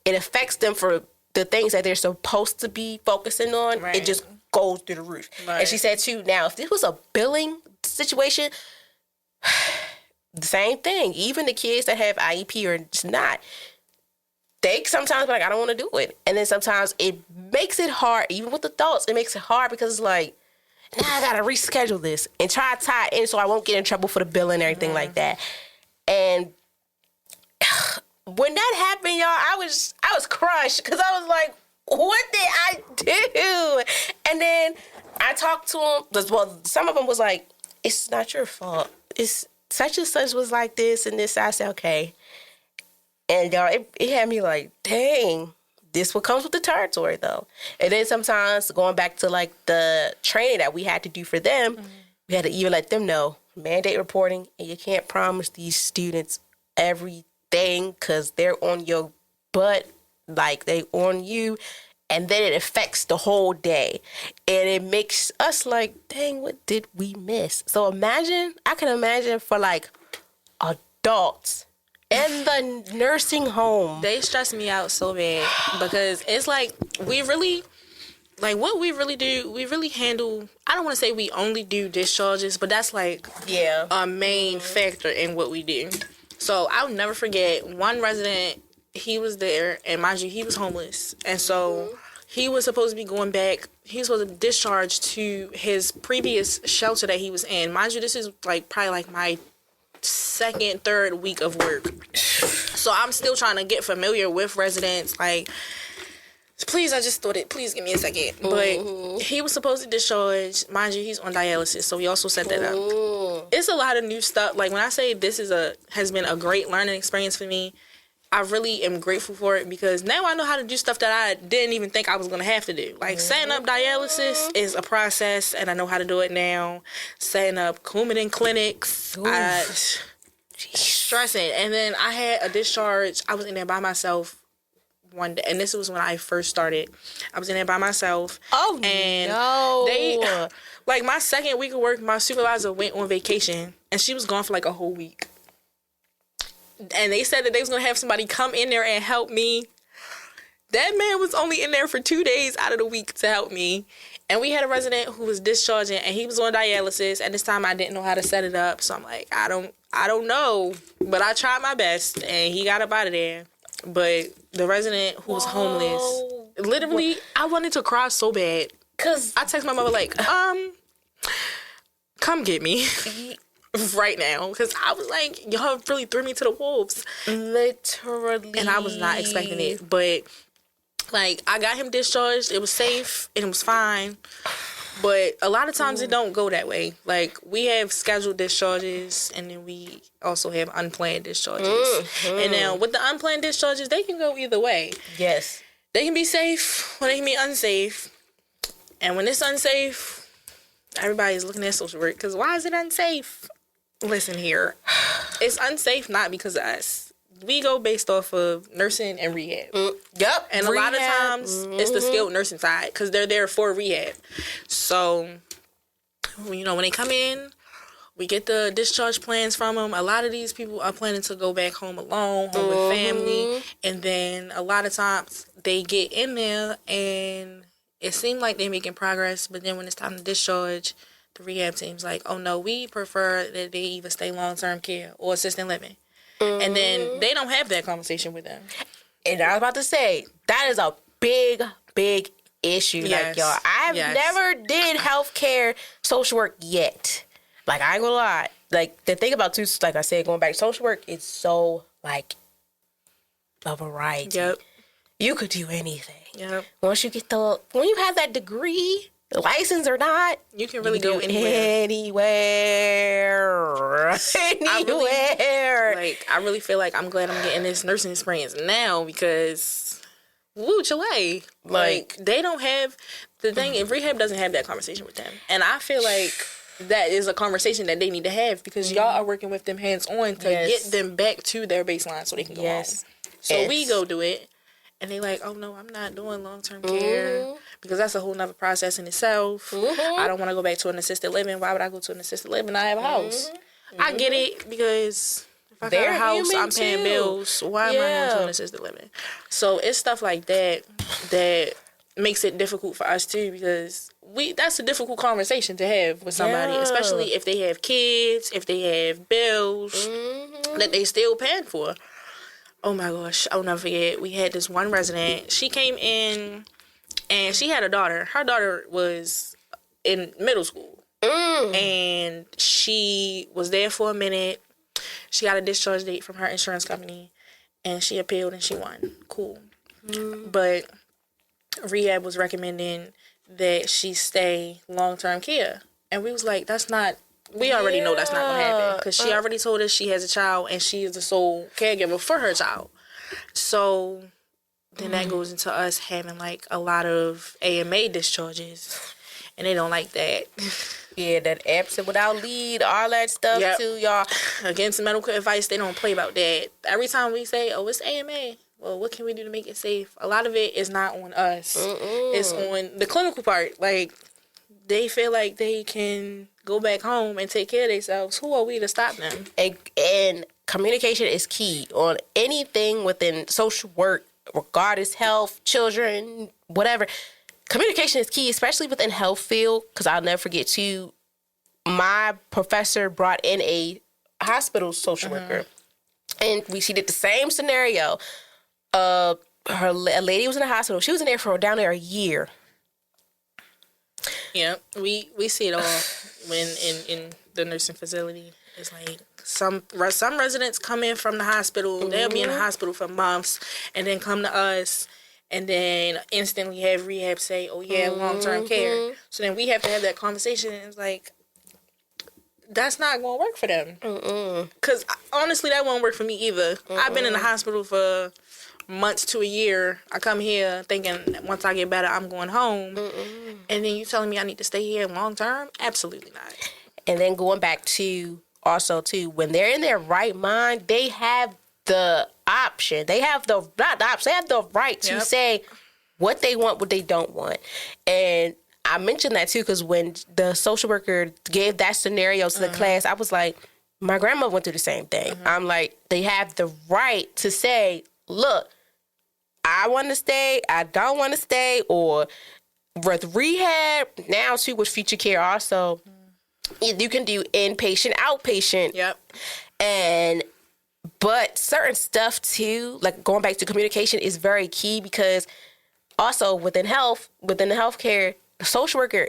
it affects them for the things that they're supposed to be focusing on. Right. It just goes through the roof. Right. And she said, too, now, if this was a billing situation, the same thing. Even the kids that have IEP or just not, they sometimes be like, I don't want to do it. And then sometimes it makes it hard. Even with adults, it makes it hard because it's like, now I got to reschedule this and try to tie it in so I won't get in trouble for the bill and everything like that. And when that happened, y'all, I was crushed because I was like, what did I do? And then I talked to them. Well, some of them was like, it's not your fault. It's such and such was like this and this. I said, okay. And y'all, it had me like, dang. This what comes with the territory, though. And then sometimes going back to the training that we had to do for them, we had to even let them know mandate reporting, and you can't promise these students everything because they're on your butt, they on you, and then it affects the whole day, and it makes us like, dang, what did we miss? So I can imagine for adults. And the nursing home. They stress me out so bad because it's we really, what we really do, we really handle, I don't want to say we only do discharges, but that's a main factor in what we do. So I'll never forget one resident, he was there, and mind you, he was homeless. And so he was supposed to be going back, he was supposed to discharge to his previous shelter that he was in. Mind you, this is probably my second, third week of work. So I'm still trying to get familiar with residents. Please, I just thought it. Please give me a second. But he was supposed to discharge. Mind you, he's on dialysis, so we also set that up. It's a lot of new stuff. When I say this has been a great learning experience for me, I really am grateful for it because now I know how to do stuff that I didn't even think I was going to have to do. Setting up dialysis is a process, and I know how to do it now. Setting up Coumadin clinics, stressing. And then I had a discharge. I was in there by myself one day, and this was when I first started. I was in there by myself. Oh, and no. They, my second week of work, my supervisor went on vacation, and she was gone for a whole week. And they said that they was going to have somebody come in there and help me. That man was only in there for 2 days out of the week to help me. And we had a resident who was discharging, and he was on dialysis. At this time, I didn't know how to set it up. So I'm like, I don't know. But I tried my best, and he got up out of there. But the resident who was homeless, literally, I wanted to cry so bad. Because I texted my mother, like, come get me right now. Because I was like, y'all really threw me to the wolves. Literally. And I was not expecting it. But, like, I got him discharged. It was safe, and it was fine. But a lot of times it don't go that way. Like, we have scheduled discharges, and then we also have unplanned discharges. And now, with the unplanned discharges, they can go either way. Yes. They can be safe, or they can be unsafe. And when it's unsafe, everybody's looking at social work. Because why is it unsafe? Listen here. It's unsafe not because of us. We go based off of nursing and rehab. Yep. And rehab. A lot of times, it's the skilled nursing side because they're there for rehab. So, you know, when they come in, we get the discharge plans from them. A lot of these people are planning to go back home alone, home with family. And then a lot of times, they get in there and it seems like they're making progress. But then when it's time to discharge, the rehab team's like, oh no, we prefer that they either stay long-term care or assisted living. And then they don't have that conversation with them. And I was about to say, that is a big, big issue. Yes. Like, y'all, I've never did healthcare social work yet. Like, I ain't gonna lie. Like, the thing about, too, like I said, going back to social work, it's so, like, a variety. Yep. You could do anything. Yep. When you have that degree, license or not, you can really go anywhere. Anywhere. I really feel like I'm glad I'm getting this nursing experience now because, woo, Chile. Like, they don't have, the thing, if rehab doesn't have that conversation with them. And I feel like that is a conversation that they need to have because y'all are working with them hands-on to get them back to their baseline so they can go home. So we go do it. And they like, oh, no, I'm not doing long-term care because that's a whole nother process in itself. I don't want to go back to an assisted living. Why would I go to an assisted living? I have a house. I get it because if I got a house, I'm paying bills. Why am I going to an assisted living? So it's stuff like that that makes it difficult for us, too, because that's a difficult conversation to have with somebody, especially if they have kids, if they have bills that they still paying for. Oh my gosh, I'll never forget. We had this one resident. She came in and she had a daughter. Her daughter was in middle school. And she was there for a minute. She got a discharge date from her insurance company. And she appealed and she won. Cool. But rehab was recommending that she stay long-term care. And we was like, that's not... We already know that's not going to happen because she already told us she has a child and she is the sole caregiver for her child. So then that goes into us having like a lot of AMA discharges and they don't like that. Yeah, that absent without lead, all that stuff too, y'all. Against medical advice, they don't play about that. Every time we say, oh, it's AMA. Well, what can we do to make it safe? A lot of it is not on us. It's on the clinical part. Like, they feel like they can go back home and take care of themselves. Who are we to stop them? And communication is key on anything within social work, regardless health, children, whatever. Communication is key, especially within health field, because I'll never forget too, my professor brought in a hospital social worker, and she did the same scenario. A lady was in the hospital. She was in there for down there a year. Yeah, we see it all when in the nursing facility. It's like some residents come in from the hospital. They'll be in the hospital for months and then come to us and then instantly have rehab say, oh, yeah, long-term care. So then we have to have that conversation and it's like, that's not going to work for them. Because honestly, that won't work for me either. I've been in the hospital for months to a year. I come here thinking once I get better, I'm going home. And then you telling me I need to stay here long term? Absolutely not. And then going back to also too, when they're in their right mind, they have the option. They have the they have the right to say what they want, what they don't want. And I mentioned that too because when the social worker gave that scenario to the class, I was like, my grandma went through the same thing. I'm like, they have the right to say, look, I want to stay, I don't want to stay, or with rehab, now too with future care also, you can do inpatient, outpatient. Yep. But certain stuff too, like going back to communication, is very key, because also within the healthcare, the social worker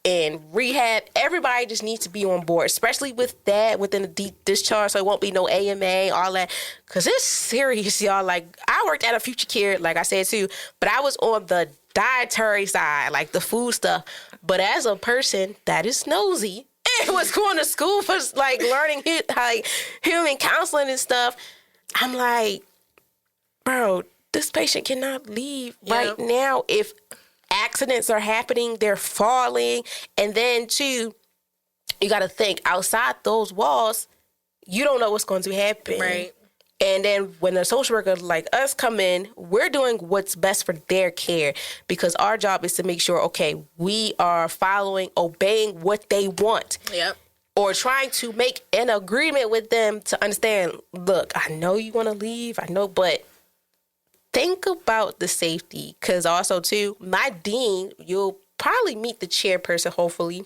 and rehab, everybody just needs to be on board, especially with that within the discharge, so it won't be no AMA, all that, because it's serious, y'all. Like, I worked at a future care, like I said too, but I was on the dietary side, like the food stuff. But as a person that is nosy and was going to school for like learning like human counseling and stuff, I'm like, bro, this patient cannot leave right now. If accidents are happening, they're falling, and then too, you got to think outside those walls, you don't know what's going to happen. Right. And then when a social worker like us come in, we're doing what's best for their care, because our job is to make sure, okay, we are obeying what they want. Yep. Or trying to make an agreement with them to understand, look, I know you want to leave, I know, but think about the safety. Because also, too, my dean, you'll probably meet the chairperson, hopefully.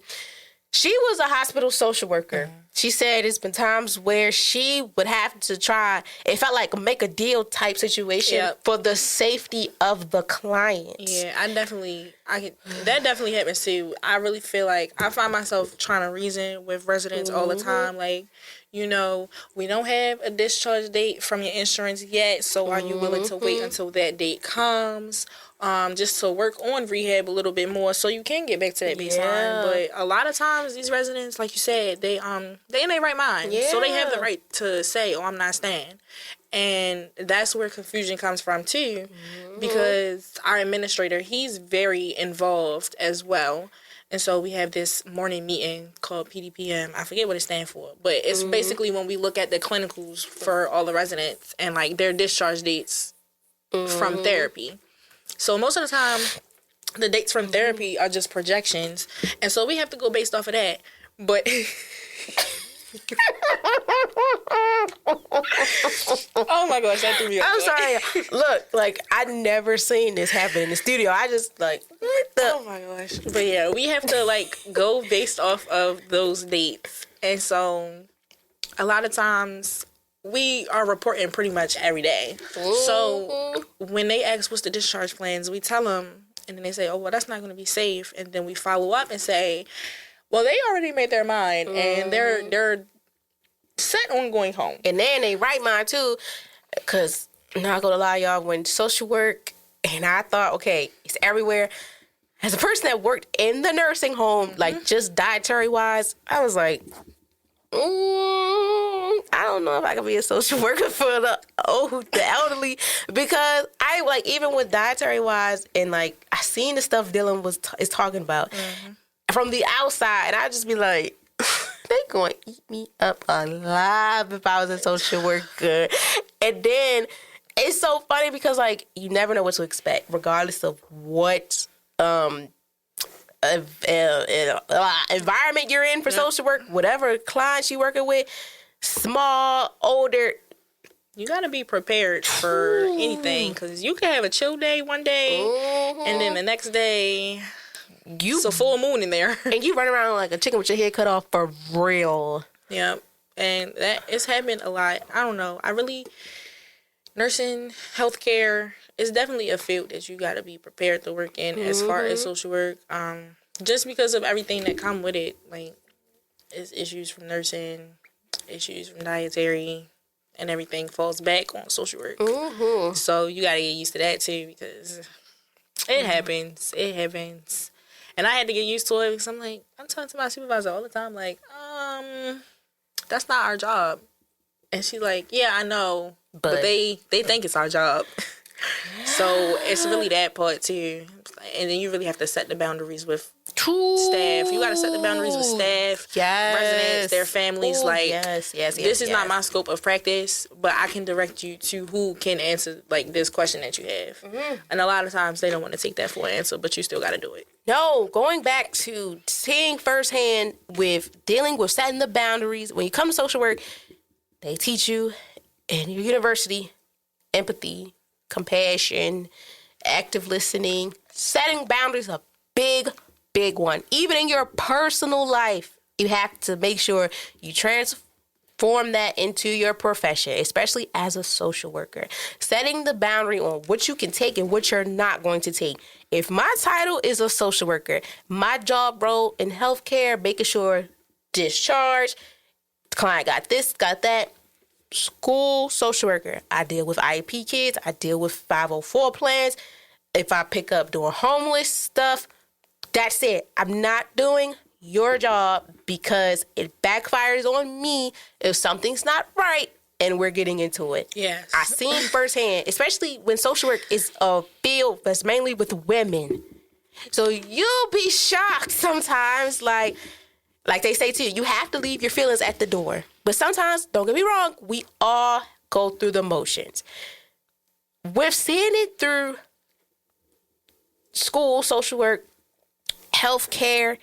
She was a hospital social worker. Mm-hmm. She said it's been times where she would have to try, it felt like make a deal type situation for the safety of the client. Yeah, that definitely happens too. I really feel like I find myself trying to reason with residents all the time. Like, we don't have a discharge date from your insurance yet, so are you willing to wait until that date comes? Just to work on rehab a little bit more so you can get back to that baseline. But a lot of times these residents, like you said, they in their right mind. So they have the right to say, I'm not staying. And that's where confusion comes from too, because our administrator, he's very involved as well. And so we have this morning meeting called PDPM. I forget what it stands for, but it's basically when we look at the clinicals for all the residents and like their discharge dates from therapy. So most of the time, the dates from therapy are just projections. And so we have to go based off of that. But oh my gosh, that threw me off. I'm sorry. Look, like, I never seen this happen in the studio. I just like, oh my gosh. But yeah, we have to like go based off of those dates. And so a lot of times we are reporting pretty much every day. So when they ask what's the discharge plans, we tell them, and then they say, oh, well, that's not going to be safe. And then we follow up and say, well, they already made their mind, and they're set on going home. And then they right mind too, because I'm not gonna lie, y'all, when social work, and I thought, okay, it's everywhere. As a person that worked in the nursing home, like just dietary wise, I was like, I don't know if I can be a social worker for the elderly, because I like, even with dietary wise, and like I seen the stuff Dylan is talking about from the outside, and I just be like, they gonna eat me up alive if I was a social worker. And then it's so funny because like you never know what to expect, regardless of what environment you're in for social work, whatever clients you're working with, small, older. You gotta be prepared for anything, because you can have a chill day one day, and then the next day, it's a full moon in there. And you run around like a chicken with your head cut off for real. Yeah, and that it's happened a lot. I don't know. Nursing, healthcare is definitely a field that you gotta be prepared to work in as far as social work. Just because of everything that come with it, like it's issues from nursing, issues from dietary, and everything falls back on social work. So you gotta get used to that too, because it happens. It happens. And I had to get used to it, because I'm talking to my supervisor all the time, like, that's not our job. And she's like, yeah, I know, but they think it's our job. So it's really that part too. And then you really have to set the boundaries with staff. You got to set the boundaries with staff, residents, their families. This is not my scope of practice, but I can direct you to who can answer like this question that you have. And a lot of times they don't want to take that for an answer, but you still got to do it. No, going back to seeing firsthand with dealing with setting the boundaries. When you come to social work, they teach you in your university empathy, compassion, active listening. Setting boundaries is a big one. Even in your personal life, you have to make sure you transform that into your profession, especially as a social worker. Setting the boundary on what you can take and what you're not going to take. If my title is a social worker, my job role in healthcare, making sure discharge, the client got this, got that. School social worker, I deal with IEP kids, I deal with 504 plans. If I pick up doing homeless stuff, that's it. I'm not doing your job because it backfires on me if something's not right and we're getting into it. Yes. I seen firsthand, especially when social work is a field that's mainly with women. So you'll be shocked sometimes, like they say too, you have to leave your feelings at the door. But sometimes, don't get me wrong, we all go through the motions. We're seeing it through school, social work, healthcare.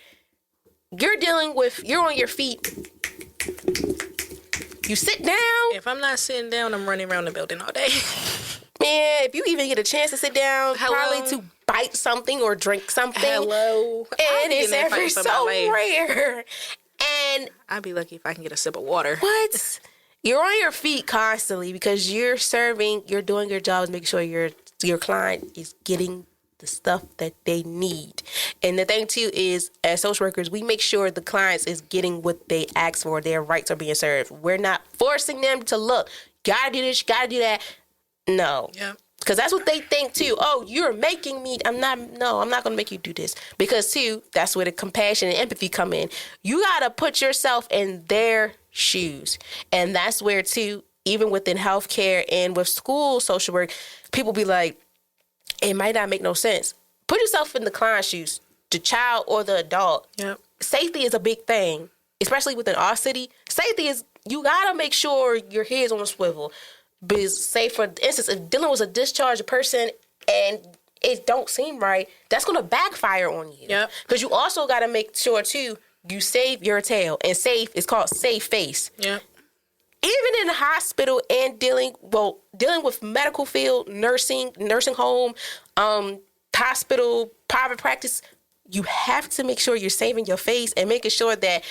You're on your feet. You sit down. If I'm not sitting down, I'm running around the building all day. Man, if you even get a chance to sit down, probably to bite something or drink something. Hello. And it's ever so rare. And I'd be lucky if I can get a sip of water. What? You're on your feet constantly because you're doing your job, making sure your client is getting the stuff that they need. And the thing too is, as social workers, we make sure the clients is getting what they ask for. Their rights are being served. We're not forcing them to look, gotta do this, gotta do that. No. Yeah. Because that's what they think too. Oh, you're making me. I'm not going to make you do this. Because too, that's where the compassion and empathy come in. You got to put yourself in their shoes. And that's where too, even within healthcare and with school social work, people be like, it might not make no sense. Put yourself in the client's shoes, the child or the adult. Yep. Safety is a big thing, especially within our city. Safety is, you got to make sure your head's on a swivel. Because say, for instance, if dealing with a discharged person and it don't seem right, that's going to backfire on you. Yep. Because you also got to make sure, too, you save your tail. And safe is called safe face. Yep. Even in the hospital and dealing with medical field, nursing home, hospital, private practice, you have to make sure you're saving your face and making sure that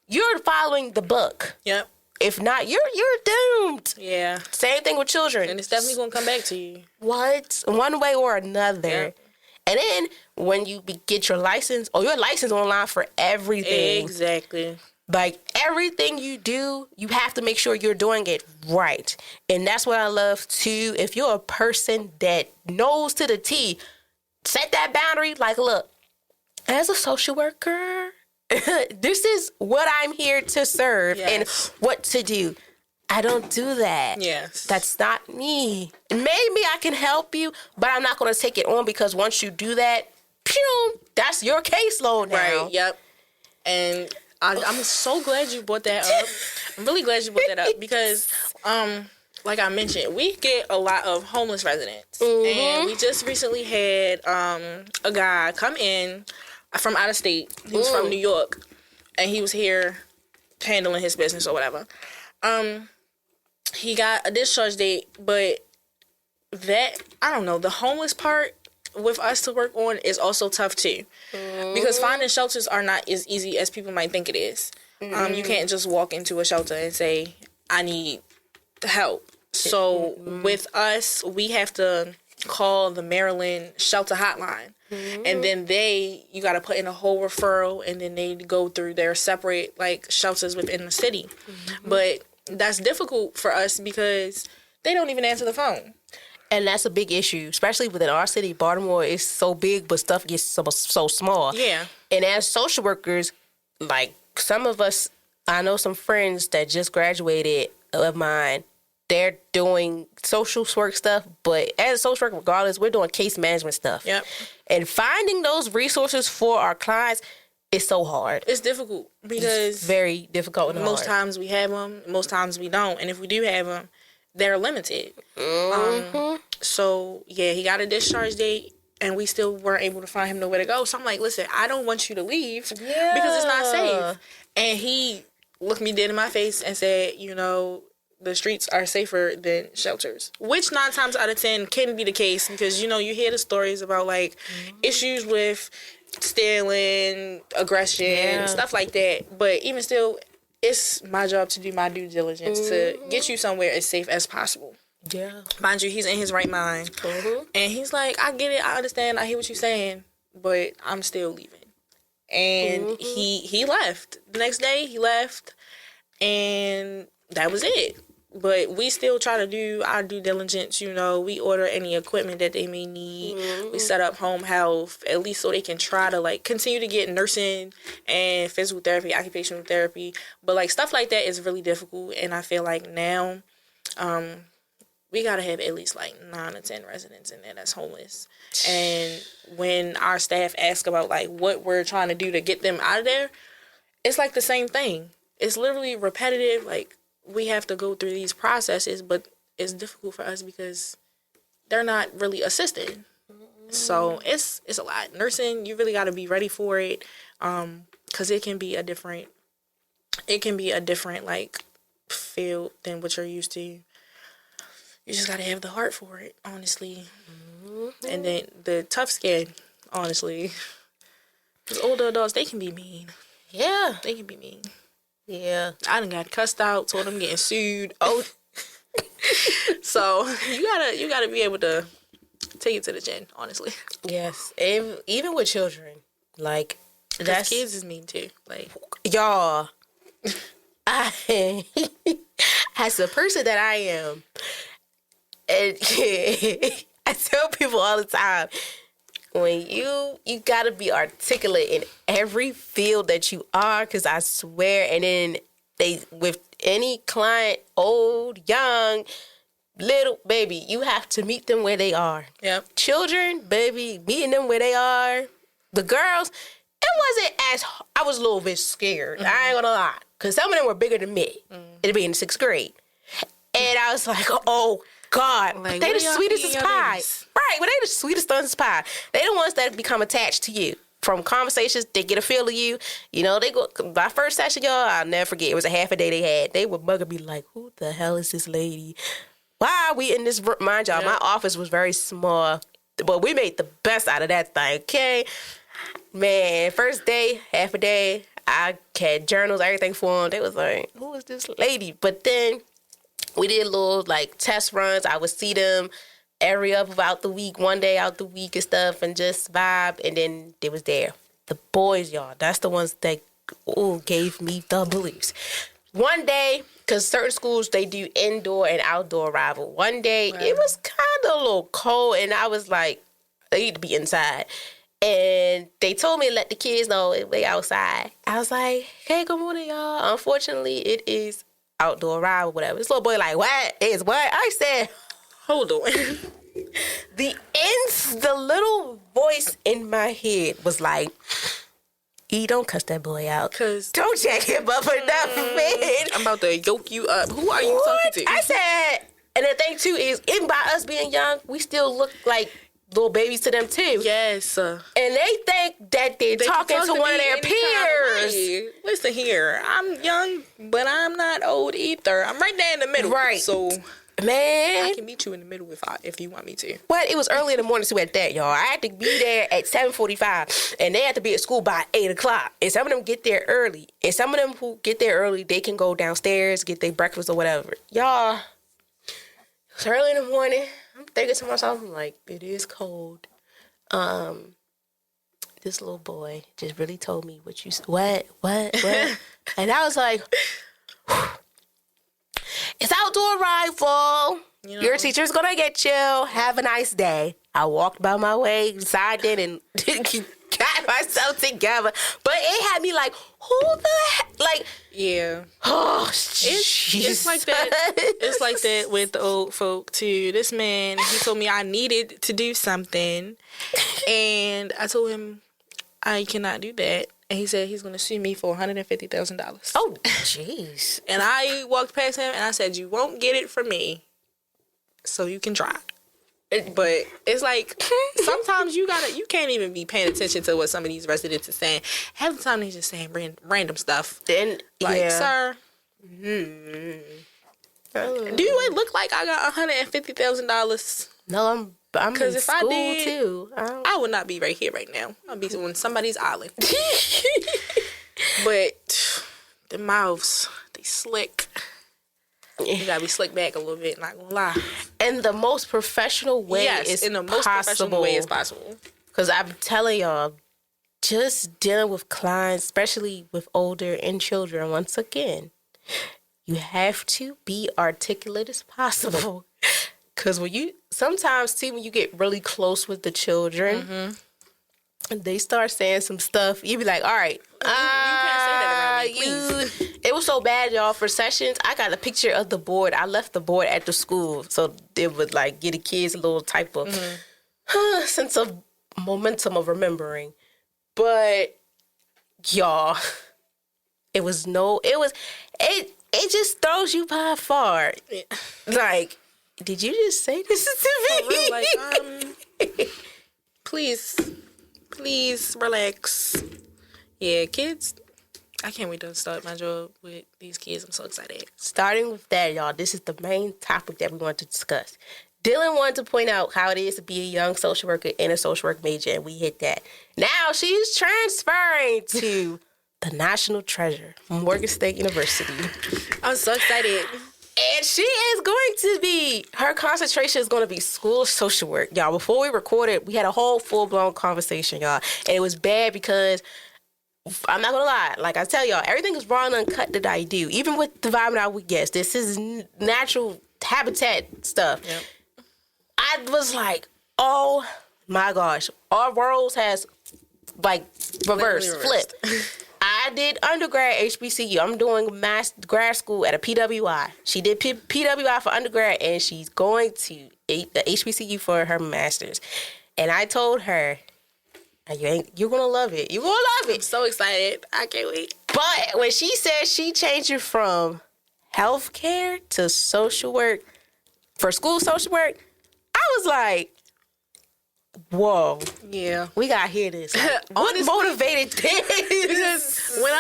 you're following the book. Yep. If not, you're doomed. Yeah. Same thing with children. And it's definitely going to come back to you. What? One way or another. Yep. And then when you get your license, your license online for everything. Exactly. Like everything you do, you have to make sure you're doing it right. And that's what I love too. If you're a person that knows to the T, set that boundary. Like, look, as a social worker, this is what I'm here to serve and what to do. I don't do that. Yes. That's not me. Maybe I can help you, but I'm not going to take it on because once you do that, that's your caseload now. Right, yep. And I'm so glad you brought that up. I'm really glad you brought that up because, like I mentioned, we get a lot of homeless residents. Mm-hmm. And we just recently had a guy come in from out of state. He was from New York, and he was here handling his business or whatever. He got a discharge date, but I don't know, the homeless part with us to work on is also tough too. Because finding shelters are not as easy as people might think it is. You can't just walk into a shelter and say, I need help. So with us, we have to call the Maryland shelter hotline. And then you got to put in a whole referral, and then they go through their separate shelters within the city. But that's difficult for us because they don't even answer the phone. And that's a big issue, especially within our city. Baltimore is so big, but stuff gets so small. Yeah. And as social workers, some of us, I know some friends that just graduated of mine, they're doing social work stuff, but as a social worker, regardless, we're doing case management stuff. Yep. And finding those resources for our clients is so hard. It's difficult because it's very difficult and most hard. times we have them, most times we don't. And if we do have them, they're limited. So, yeah, he got a discharge date, and we still weren't able to find him nowhere to go. So I'm like, listen, I don't want you to leave because it's not safe. And he looked me dead in my face and said, the streets are safer than shelters, which 9 times out of 10 can be the case because, you know, you hear the stories about, like, issues with stealing, aggression, stuff like that. But even still, it's my job to do my due diligence to get you somewhere as safe as possible. Yeah. Mind you, he's in his right mind. And he's like, I get it, I understand, I hear what you're saying, but I'm still leaving. And he left. The next day, he left, and that was it. But we still try to do our due diligence, you know. We order any equipment that they may need. We set up home health, at least so they can try to, like, continue to get nursing and physical therapy, occupational therapy. But, like, stuff like that is really difficult. And I feel like now we got to have at least, like, 9 or 10 residents in there that's homeless. And when our staff ask about, like, what we're trying to do to get them out of there, it's, like, the same thing. It's literally repetitive, like, we have to go through these processes, but it's difficult for us because they're not really assisted. So it's a lot. Nursing, you really got to be ready for it, because it can be a different like field than what you're used to. You just got to have the heart for it, honestly. And then the tough skin, honestly. Because older adults, they can be mean. Yeah. They can be mean. Yeah. I done got cussed out, told them getting sued. Oh, so you gotta be able to take it to the chin, honestly. Yes. Even with children, like, that's kids is mean too. Like, y'all, I as a person that I am, and I tell people all the time, when you gotta be articulate in every field that you are, because I swear, and then with any client, old, young, little, baby, you have to meet them where they are. Yep. Children, baby, meeting them where they are. The girls, it wasn't as, I was a little bit scared. I ain't gonna lie, because some of them were bigger than me. It'd be in the 6th grade. And I was like, oh, God, like, they the sweetest as pie. Right, well, they the sweetest ones as pie. They the ones that become attached to you. From conversations, they get a feel of you. You know, they go, my first session, y'all, I'll never forget. It was a half a day they had. They would mug and be like, who the hell is this lady? Why are we in this room? Mind y'all, my office was very small, but we made the best out of that thing, okay? Man, first day, half a day, I had journals, everything for them. They was like, who is this lady? But then we did little, like, test runs. I would see them every other out the week, one day out the week and stuff, and just vibe. And then they was there. The boys, y'all, that's the ones that gave me the blues. One day, because certain schools, they do indoor and outdoor arrival. One day, it was kind of a little cold, and I was like, they need to be inside. And they told me to let the kids know they outside. I was like, hey, good morning, y'all. Unfortunately, it is outdoor arrival, whatever. This little boy like, what is what? I said, hold on. The little voice in my head was like, don't cuss that boy out. Cause don't jack him up enough, man. I'm about to yoke you up. Who are you talking to? I said, and the thing too is, even by us being young, we still look like little babies to them too. Yes. And they think that they're talking to one of their peers. Listen here, I'm young, but I'm not old either. I'm right there in the middle. Right. So, man, I can meet you in the middle if you want me to. But it was early in the morning, so at that, y'all. I had to be there at 7:45, and they had to be at school by 8 o'clock. And some of them get there early. And some of them who get there early, they can go downstairs, get their breakfast or whatever. Y'all, it's early in the morning. I'm thinking to myself, I'm like, it is cold. This little boy just really told me what you said. What? And I was like, it's outdoor arrival. You know, your teacher's gonna get you. Have a nice day. I walked by my way, decided and got myself together. But it had me like, who the heck? Like, yeah. Oh, it's like that. It's like that with the old folk too. This man, he told me I needed to do something, and I told him I cannot do that. And he said he's going to sue me for $150,000. Oh, jeez. And I walked past him and I said, you won't get it from me, so you can try. But it's like, sometimes you can't even be paying attention to what some of these residents are saying. Half the time they're just saying random stuff. Then, like, sir. Do you look like I got $150,000? No, I'm in if school I did, too. I would not be right here right now. I'd be on somebody's island. But the mouths, they slick. You gotta be slick back a little bit, not gonna lie. In the most professional way in the most professional way as possible. Because I'm telling y'all, just dealing with clients, especially with older and children, once again, you have to be articulate as possible. Because sometimes, too, when you get really close with the children, they start saying some stuff. You be like, all right, you can't say that around me, please. It was so bad, y'all. For sessions, I got a picture of the board. I left the board at the school, so it would give the kids a little type of sense of momentum of remembering. But y'all, it just throws you by far. Yeah. Like, did you just say this to me? For real, please relax. Yeah, kids. I can't wait to start my job with these kids. I'm so excited. Starting with that, y'all, this is the main topic that we want to discuss. Dylan wanted to point out how it is to be a young social worker and a social work major, and we hit that. Now she's transferring to the National Treasure from workerThe University. I'm so excited. And she is going to be, her concentration is going to be school social work. Y'all, before we recorded, we had a whole full-blown conversation, y'all. And it was bad because, I'm not going to lie, like I tell y'all, everything is raw and uncut that I do. Even with the vibe I would guess, this is natural habitat stuff. Yep. I was like, oh my gosh, our worlds has reversed, flipped. I did undergrad HBCU. I'm doing grad school at a PWI. She did PWI for undergrad, and she's going to the HBCU for her master's. And I told her, you're going to love it. You're going to love it. I'm so excited. I can't wait. But when she said she changed it from healthcare to social work, for school social work, I was like, whoa. Yeah. We got to hear this. Like, what motivated this? Because when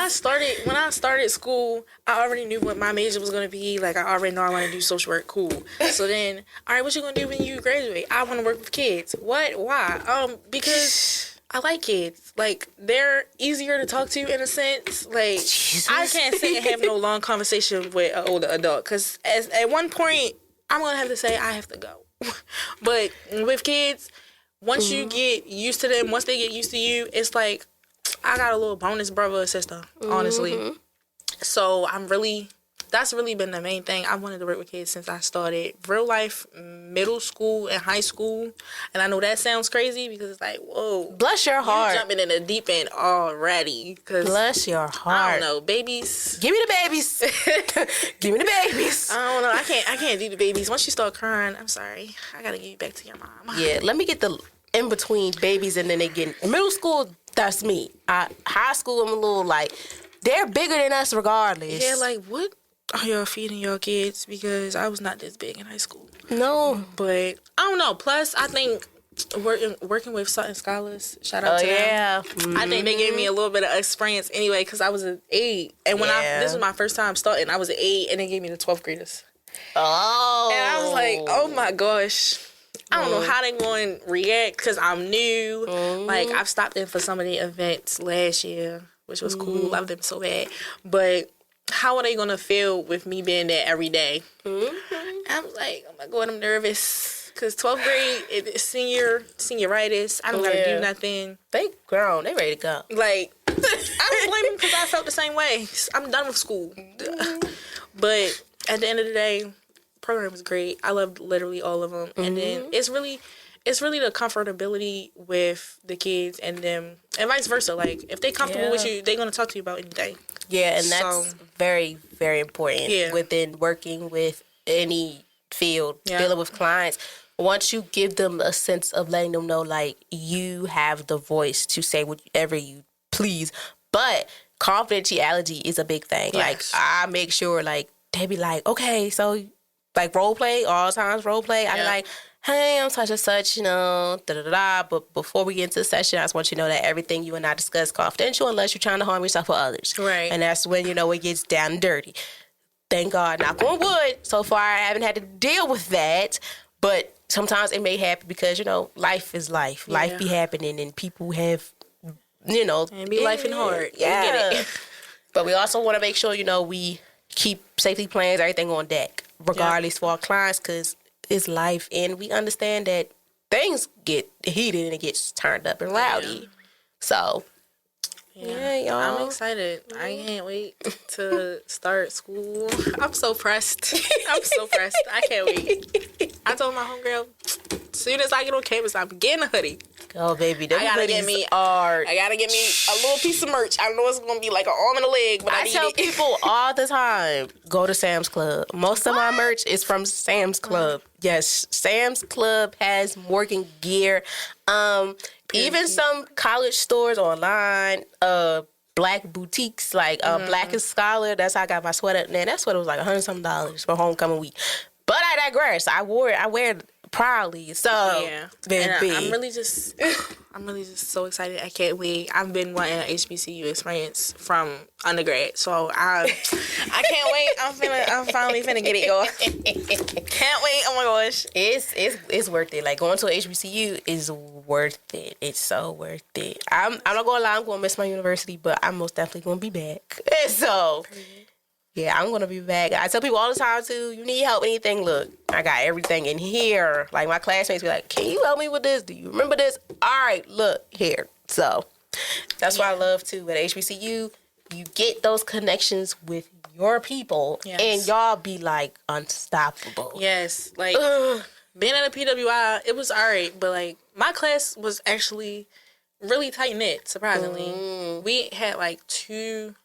I started school, I already knew what my major was going to be. Like, I already know I want to do social work. Cool. So then, all right, what you going to do when you graduate? I want to work with kids. What? Why? Because I like kids. Like, they're easier to talk to in a sense. Like, Jesus. I can't sit and have no long conversation with an older adult. Because at one point, I'm going to have to say, I have to go. But with kids, once you get used to them, once they get used to you, it's like, I got a little bonus brother or sister, honestly. So that's really been the main thing. I wanted to work with kids since I started real life, middle school, and high school. And I know that sounds crazy because it's like, whoa. Bless your heart. You're jumping in the deep end already. Bless your heart. I don't know, babies. Give me the babies. Give me the babies. I don't know. I can't do the babies. Once you start crying, I'm sorry. I got to give you back to your mom. Yeah, let me get the in-between babies and then they get in middle school. That's me. High school, I'm a little like, they're bigger than us regardless. Yeah, like, what are y'all feeding your kids? Because I was not this big in high school. No. But I don't know. Plus, I think working with Sutton Scholars, shout out to them. Yeah. I think they gave me a little bit of experience anyway because I was an 8. And when this was my first time starting, I was an 8 and they gave me the 12th graders. Oh. And I was like, oh my gosh. I don't know how they going to react because I'm new. Like, I've stopped in for some of the events last year, which was cool. Loved them so bad. But how are they going to feel with me being there every day? I was like, oh my God, I'm nervous. Because 12th grade, it's senioritis. I don't got to do nothing. They grown. They ready to go. Like, I don't blame them because I felt the same way. I'm done with school. But at the end of the day, program was great. I loved literally all of them. And then it's really the comfortability with the kids and them, and vice versa. Like, if they're comfortable with you, they're going to talk to you about anything. Yeah, and that's very, very important within working with any field, dealing with clients. Once you give them a sense of letting them know, like, you have the voice to say whatever you please, but confidentiality is a big thing. Yes. Like, I make sure, like, they be like, okay, so, like, role play, all times role play. I be like, hey, I'm such and such, you know, da-da-da-da. But before we get into the session, I just want you to know that everything you and I discuss is confidential unless you're trying to harm yourself or others. Right. And that's when, you know, it gets down and dirty. thank God, knock on wood, so far I haven't had to deal with that. But sometimes it may happen because, life is life. Yeah. Life be happening and people have, And be life and hard. Yeah. We get it. But we also want to make sure, we keep safety plans, everything on deck, regardless for our clients, because it's life. And we understand that things get heated and it gets turned up and rowdy. Yeah. So, y'all. I'm excited. I can't wait to start school. I'm so pressed. I can't wait. I told my homegirl, as soon as I get on campus, I'm getting a hoodie. Oh, baby, I gotta get me a little piece of merch. I know it's gonna be like an arm and a leg, but I tell people all the time, go to Sam's Club. Most of my merch is from Sam's Club. Yes, Sam's Club has Morgan gear. Even some college stores online, black boutiques like Black and Scholar. That's how I got my sweater. Man, that sweater was like $100 for homecoming week. But I digress. I wear it proudly. So baby, I'm really just so excited. I can't wait. I've been wanting an HBCU experience from undergrad, so I can't wait. I'm finally finna get it going. Can't wait. Oh my gosh, it's worth it. Like going to a HBCU is worth it. It's so worth it. I'm not gonna lie. I'm gonna miss my university, but I'm most definitely gonna be back. So. Yeah, I'm going to be back. I tell people all the time, too, you need help, anything, look, I got everything in here. Like, my classmates be like, can you help me with this? Do you remember this? All right, look, here. So, that's what I love, too. At HBCU, you get those connections with your people, and y'all be, like, unstoppable. Yes, like, being at a PWI, it was all right, but, like, my class was actually really tight-knit, surprisingly. We had, like, two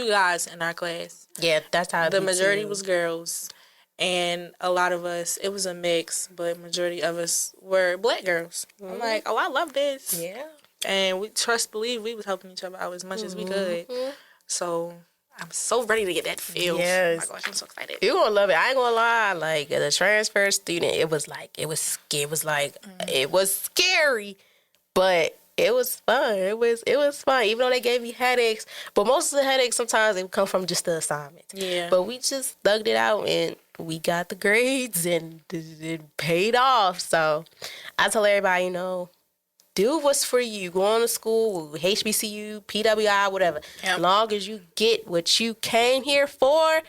guys in our class. Yeah, that's how the majority was girls, and a lot of us, it was a mix, but majority of us were black girls. I'm like, oh, I love this. Yeah. And we believe we was helping each other out as much as we could. So I'm so ready to get that feel. Yes. Oh my gosh, I'm so excited. You're gonna love it. I ain't gonna lie. Like as a transfer student, it was scary, but it was fun. It was fun, even though they gave me headaches. But most of the headaches sometimes they would come from just the assignments. Yeah. But we just thugged it out and we got the grades and it paid off. So I tell everybody, do what's for you. Go on to school, HBCU, PWI, whatever. Yep. As long as you get what you came here for,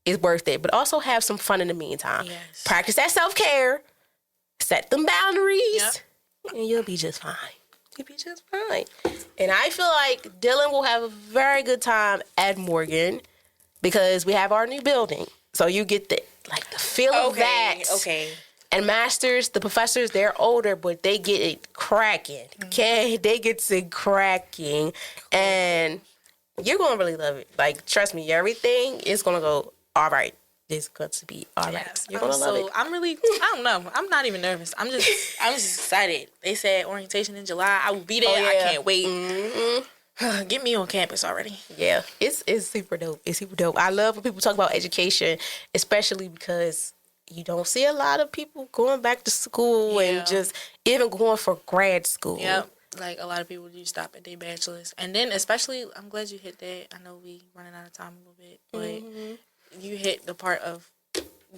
it's worth it. But also have some fun in the meantime. Yes. Practice that self-care. Set them boundaries. Yep. And you'll be just fine. You'll be just fine. And I feel like Dylan will have a very good time at Morgan because we have our new building. So you get the feel of that. Okay. And masters, the professors, they're older, but they get it cracking. Okay? They get it cracking. And you're going to really love it. Like, trust me, everything is going to go all right. It's going to be all right. Yes. You're going to love it. I don't know. I'm not even nervous. I'm just excited. They said orientation in July. I will be there. Oh, yeah. I can't wait. Mm-hmm. Get me on campus already. Yeah. It's super dope. It's super dope. I love when people talk about education, especially because you don't see a lot of people going back to school and just even going for grad school. Yep. Like, a lot of people do stop at their bachelor's. And then, especially, I'm glad you hit that. I know we running out of time a little bit, but you hit the part of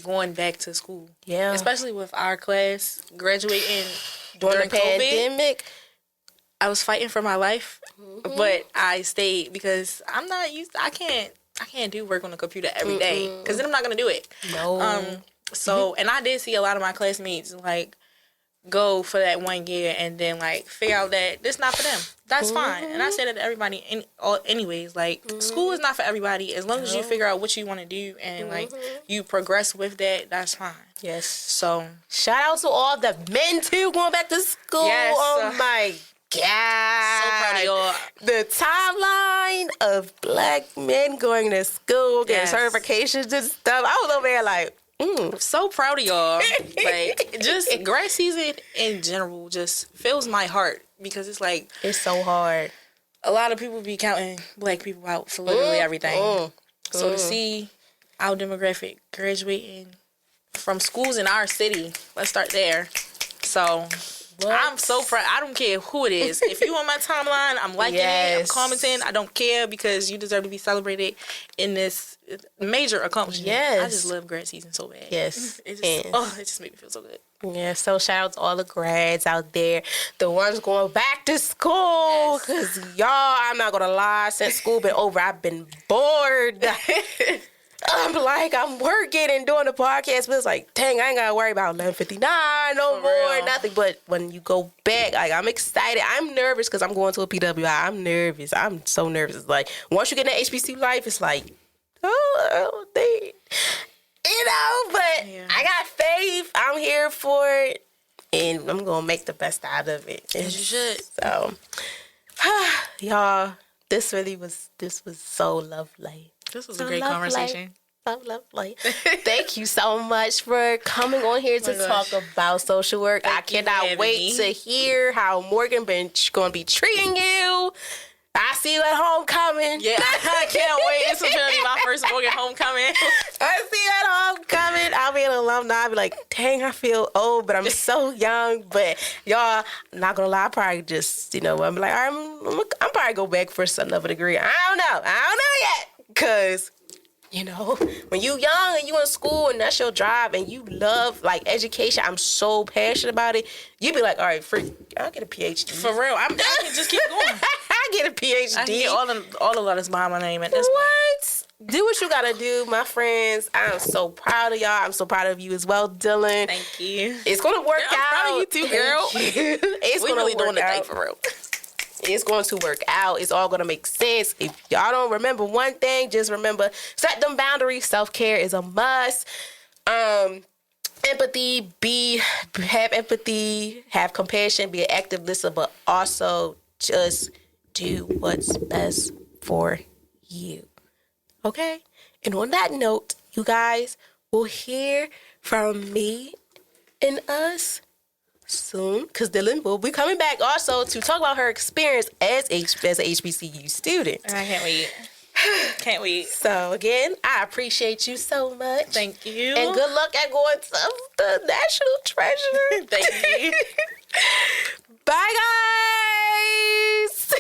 going back to school. Yeah. Especially with our class graduating during the pandemic. I was fighting for my life, but I stayed because I'm not used to, I can't do work on the computer every day because then I'm not going to do it. No. So, and I did see a lot of my classmates, like, go for that 1 year and then, like, figure out that this not for them. That's fine. And I say that to everybody anyways. Like, school is not for everybody. As long as you figure out what you want to do and, like, you progress with that, that's fine. Yes. So, shout out to all the men, too, going back to school. Yes. Oh, my God. So proud of y'all. The timeline of black men going to school, getting certifications and stuff. I was over there like, so proud of y'all. Like, just grad season in general just fills my heart because it's like, it's so hard. A lot of people be counting black people out for literally everything. So to see our demographic graduating from schools in our city, let's start there. So I'm so proud. I don't care who it is. If you on my timeline, I'm liking it. I'm commenting. I don't care because you deserve to be celebrated in this major accomplishment. Yes. I just love grad season so bad. Yes. It just made me feel so good. Yeah, so shout out to all the grads out there, the ones going back to school, because y'all, I'm not going to lie, since school been over, I've been bored. I'm working and doing the podcast, but it's like, dang, I ain't got to worry about 11:59 no more, nothing. But when you go back, like, I'm excited. I'm nervous because I'm going to a PWI. I'm nervous. I'm so nervous. It's like, once you get in that HBC life, it's like, they... but I got faith. I'm here for it, and I'm gonna make the best out of it. As you should. So, y'all, this was so lovely. This was a great conversation. So lovely. Thank you so much for coming on here to talk about social work. I cannot wait to hear how Morgan gonna be treating you. I see you at homecoming. Yeah, I can't wait. It's going to be my first Morgan homecoming. I see you at homecoming. I'll be an alumni. I'll be like, dang, I feel old, but I'm so young. But y'all, not gonna lie, I probably just, I'm like, I'm probably go back for another degree. I don't know yet. Because, when you young and you in school and that's your drive and you love, like, education, I'm so passionate about it, you be like, all right, I'll get a PhD. For real. I can just keep going. I get a PhD. I can get all the letters behind my name at this point. Do what you gotta do, my friends. I'm so proud of y'all. I'm so proud of you as well, Dylan. Thank you. It's gonna work out. I'm proud of you too, girl. It's gonna really doing the thing for real. It's going to work out. It's all going to make sense. If y'all don't remember one thing, just remember, set them boundaries. Self-care is a must. Empathy, have empathy, have compassion, be an active listener, but also just do what's best for you. Okay? And on that note, you guys will hear from me and us soon, because Dylan will be coming back also to talk about her experience as an HBCU student. I can't wait. Can't wait. So again, I appreciate you so much. Thank you. And good luck at going to the National Treasure. Thank you. Bye, guys.